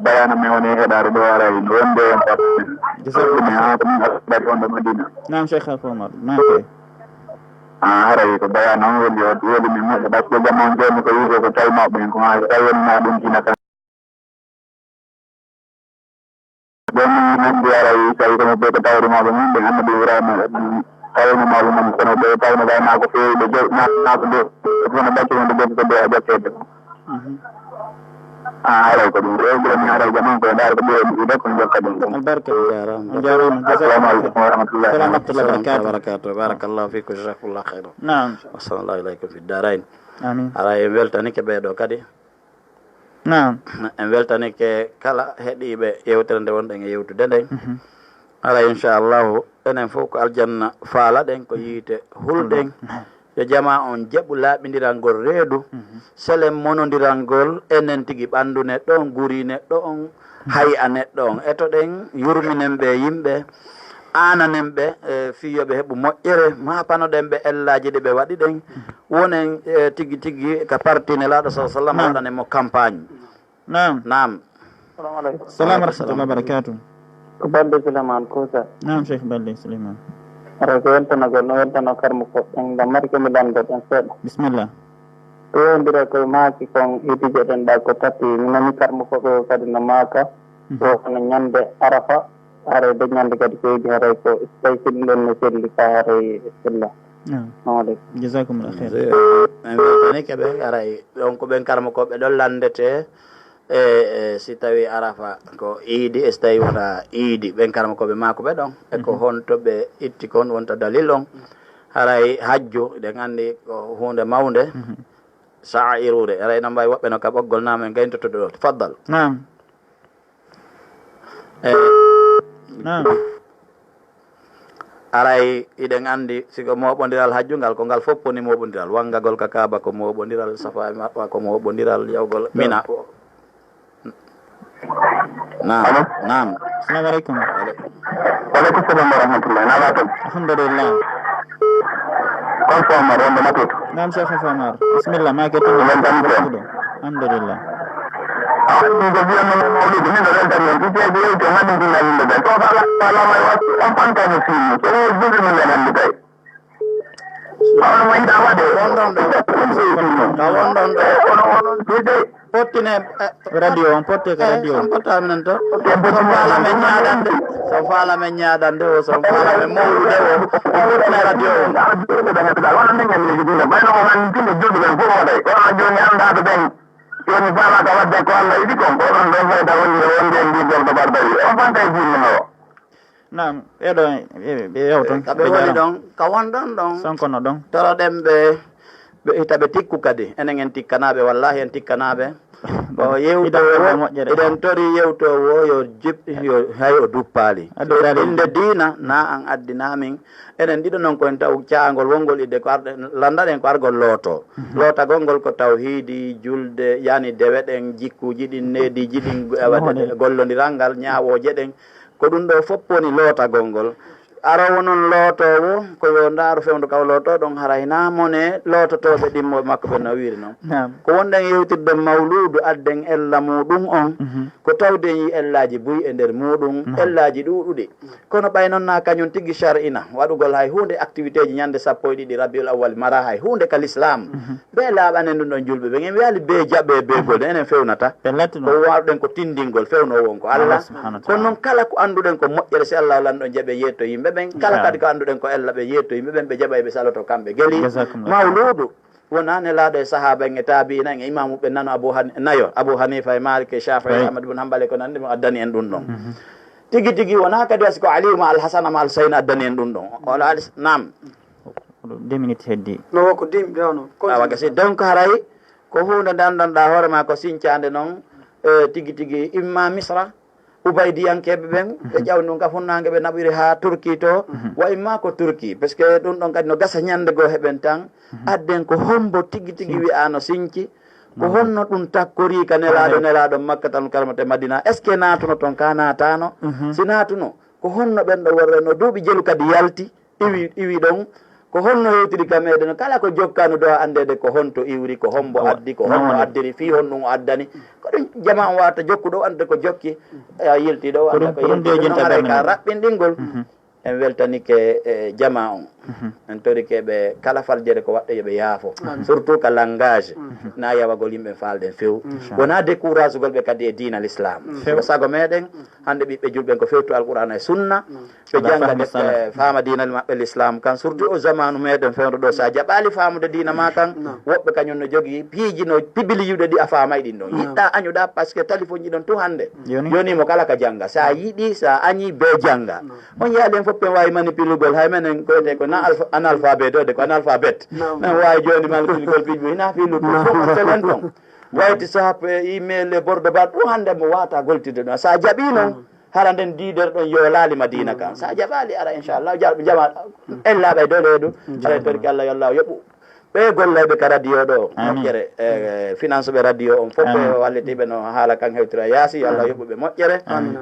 bayana mi woni heɗade ɗo aray no wonde on mi ha ɗati on ɗo madina naam cheikh alfomar naam kay haray ko bayana on woni o woni min moƴƴo ɗa ko jamon joni ko wiide ko tawi mawɓe en ko ha tawonna ɗum tina kan ɗoni nandi aray tawi kono ɓe ko tawri mawɓe mum ɓe annabi ibrahima tawno mawɓe mum kono ɓe tawno wayna ko fewi ɓe naako nde fono ɓaccinoɗe ɓe ko ɓe a ƴettede haray ko ɗum rewɓirami haray jamon koye ndaari ko ɓeeɗi ɗiɗe kono jokka ɗum albarka jarama jarama assalamu aleykum wa rahmatullah salam rahmatullah barakatuh barakallahu fikum jazakumllah khairan naam wa sallallahu ilaykum fi darain amin ara en weltanike ɓeeɗo kadi naam en weltanike kala heeɗiɓe yewtere nde wonɗen e yewtude nden ala inchallahu enen fof ko aljanna faalaɗen ko yiite hulɗen yo jama on jeɓɓu laaɓidiral ngol reedu sele monodiral ngol enen tigi ɓanndu neɗɗo on guri neɗɗo on hay'a neɗɗo on etoɗen yurminen ɓe yimɓe ananen ɓe fiyoɓe heɓu moƴƴere mapanoɗen ɓe ellaji ɗe ɓe waɗi ɗen wonen tigi tigi ka parti nelaɗo sa sallam waɗane mo campagne nam salam rahmatullah barakatuh ko balde Souleymane Kousa nam cheikh balde Souleymane ara ko weltanogol no weltano karmo ko en ngam mari komi landoɗen seeɗa bisimillah to wondira koye maaki kon étudié ɗen ɗa ko tati mi nani karmo koɓe kadi no maaka o kono ñande arafa haray dañande kadi ko yiɗi haray ko tawi so ɗum ɗon no selli ka haray silla salamualeykum jasakumullah khair min weltani keɓe aray ɗon ko ɓen karmo koɓe ɗon landete si tawi arafa ko iidi e so tawi wona iidi ɓen karama koɓe makoɓe ɗon eko honto ɓe itti kon wonta dalil on haray hajju ɗen anndi ko hunde mawde saa irude aray no mbawi woɓɓe no ka ɓoggol nama en gayntotoɗo ɗo tafaddal nam nam aray iɗen anndi siko moɓodiral hajjungal ko ngal fof poni moɓodiral wangagol ka kaaba ko moɓodiral safa maɓɓa ko moɓodiral yawgol mina naam naam assalamu aleykum waleykum salam wa rahmatullah nawa ton alhamdulillah on famar wonde matoto nam cheikh famar bisimillah ma kettini ɗo alhamdulillah ɗum ko wiyatno mawlide min ɗo weltani on ɓiɓɓeɓe yewte haɗiɗina yimɓe ɓe so alama on ɓantani fini so juɗe min men anndi tawi awno mo yiɗa waɗe wonɗon ɗo ka wonɗon ɗo onon juude pottine radio on potte ko radio on potta minen to so faala men ñaadande so faala men ñaadande o so faala men mawlude o pottine radio o wona min ñamii juɗe ɓayno o han tinde juɗe ɓen fof waɗay onon joni anndaɓe ɓen joni falaka wadde ko Allah yiɗi kon oɗon ɗo fayda wonde wonde en mbigol ko barbayi on fanta e jinnuno o nam ɓeɗo ɓe yewton kaɓe woni ɗon ka wonɗon ɗon sonkono ɗon toroɗen ɓe hitaɓe tikku kadi enen en tikkanaɓe wallahi en tikkanaɓe o yewtowo eɗen tori yewtowo yo yo hay o duppali inde diina na an addinamin enen ɗiɗo noon koyen taw caangol wongol idde ko arɗe landaɗen ko argol looto lootagol ngol ko taw hiidi julde yani deweɗen jikkuji ɗin neediji ɗin waɗe gollodiral ngal ñawoje ɗen ko ɗum ɗo fof woni lootagol ngol arowo noon lootowo ko yo ndaaru fewndu kaw looto ɗon haray namone loototoɓe ɗimmoɓe makko ɓe nawiri noon ko wonɗen yewtirde mawludu adden ella muɗum on ko tawde yi ellaji buy e nder muɗum ellaji ɗuɗuɗi kono ɓay noon na kañum tigui shar'ina waɗugol hay hunde activité ji ñande 12 rabiul awwal mara hay hunde ka l'islam ɓe laaɓanen ɗum ɗon julɓe ɓe en wiyali be jaɓɓe be golde enen fewnata ko wawɗen ko tindingol fewnowon ko Allah kono noon kala ko anduɗen ko moƴƴere si Allah lanɗon jaɓe yetto yimɓe ɓen kala kadi ko anduɗen ko ella ɓe yetto yimɓe ɓen ɓe jaɓa ɓe saloto kamɓe gueli mawludu wonane laaɗo e sahaba en e taabina en e imamu ɓe nano abou hanifa e malik e shafi'i ahmad ibn hanbal ko nandi mo addani en ɗum ɗon tigui tigui wona kadi wasi ko aliyu ma alhasana ma alhusayn addani en ɗum ɗon ola nam 2 minutes heddi no ko dimɓe ono awa gasi donc haray ko hunde dandanɗa hoore ma ko sincade noon tigui tigui imma misra ubaydiyankeɓe ɓen ɓe ƴawni ɗum ka funnangue ɓe naɓiri ha Turquie to wa imma ko Turquie par ce que ɗum ɗon kadi no gasa ñande goo heɓen tan adden ko hombo tigui tigui wiya no sinci ko honno ɗum takkori ka nelaɗo makka tan karamate madina est ce que natuno toon ka natano si natuno ko honno ɓen ɗo worre no duuɓi jelu kadi yalti iwi ɗon ko honno hewtiri ka meɗen kala ko jokkano do andede ko honto iwri ko hombo addi ko honno addiri fi honɗum o addani ko ɗum jama on wawata jokkuɗo ande ko jokki yilti ɗo anda ko yiltiɗoare ka raɓɓinɗingol en weltanike jama on en torikeɓe kala faljere ko waɗɗo yoɓe yaafo surtout ka langage na yawagol yimɓe falɗen few wona décourage gol ɓe kadi e diina l'islam ko sago meɗen hande ɓiɓɓe julɓen ko fewtu alqur'ana e sunna ɓe jangga ɓe faama diinal maɓɓe l'islam kan surtout o zamanu meɗen fewdo ɗo sa jaɓali famude diina ma kan woɓɓe kañum no jogui piiji no pibiliuɗe ɗi a famay ɗin ɗon yiɗɗa añuɗa par ce que téléphone ji ɗon tout hande yonimo kala ka jangga sa yiiɗi sa añi be jangga on yaalen fof ɓe wawi manipulugol hay menen koyete ko analphabet de ko analphabet men wawi joni manipulugol piiji mo hina fi luttu fof telen ton wayti sahab email e bordo bat ɗum hande mo wata goltide ɗon sa jaɓi noon hara nden diidere ɗon yo laali madina kan sa jaɓali ara inchallah jama ellaɓe dow leydu aɗa torki Allah yo Allah yoɓu ɓe gollayɓe ka radio ɗo moƴƴere e finance ɓe radio on fof ɓe wallitiɓe no haala kan hewtira yaasi yo allah yoɓuɓe moƴƴere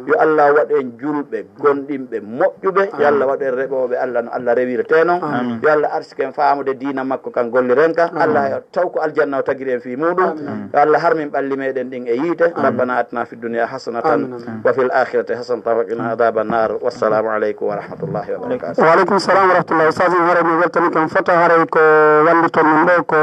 yo allah waɗu en julɓe gonɗinɓe moƴƴuɓe yo allah waɗu en reɓoɓe allah no allah rewirte noon yo allah arsiken faamude diina makko kan golliren ka allah taw ko aljanna o tagiri en fi muɗum yo allah harmin ɓalli meɗen ɗin e yiite rabbana atina fi dunia hasanatan wa fil akhirati hasanatan wa qina adaba annar wassalamu aleykum wa rahmatullahi wa barakatuh. waaleykum salam wa rahmatullah ustaji haray mi weltani kam fota haray ko walliton min ɗo ko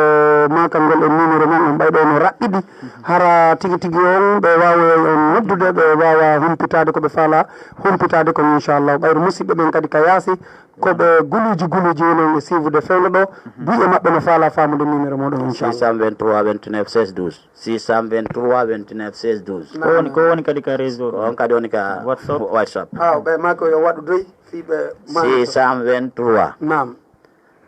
makangol en numéro men on ɓayɗo no raɓɓiɗi hara tigi tigi on ɓe wawa on noddude ɓe wawa humpitade koɓe faala humpitade kon inchallah ɓayro musidɓe ɓen kadi ka yaasi koɓe guluji woni e suivre fewlo ɗo buy e maɓɓe no faala famude numéro moɗon inchallah 623 29 16 12 623 29 16 12 ko woni kadi ka réseau on kadi woni ka whatsapp ɓe mako yo waɗu doy fiɓe 623 nam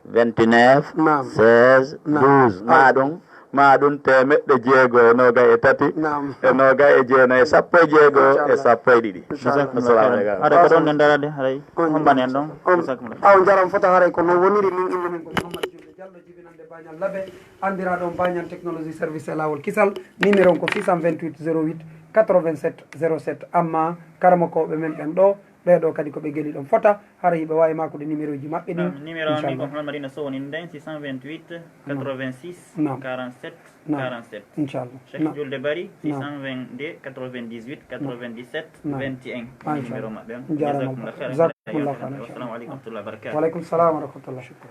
29 Naam. 16 12 maɗum temeɗɗe jeegoo noga e tati e noga e jeenayi sappo e jeegoo e sappo e ɗiɗi. Assalamu aleykum. haɗa ko ɗon nde darade haɗay hombani en ɗon on jaram fota haray ko no woniri min inde men ko Mouhamadou Julde Diallo jibinande bañal labe andiraɗon bañal technologie service e lawol kisal numéro on ko 628 08 87 07 amma karama koɓe men ɓen ɗo ɓeɗo kadi koɓe gueɗi ɗon fota hara yiɓe wawi makude numéro ji maɓɓe ɗin numéro o ni ko Mouhamed Madina Sow woni nden 628 86 47 47 inchallah Cheikh Julde Bari 622 98 97 21 numéro maɓɓe on jarama jazakumllahu khairan assalamu aleykum wa rahmatullahi wa barakatuh. waaleykum salam wa rahmatullah shukran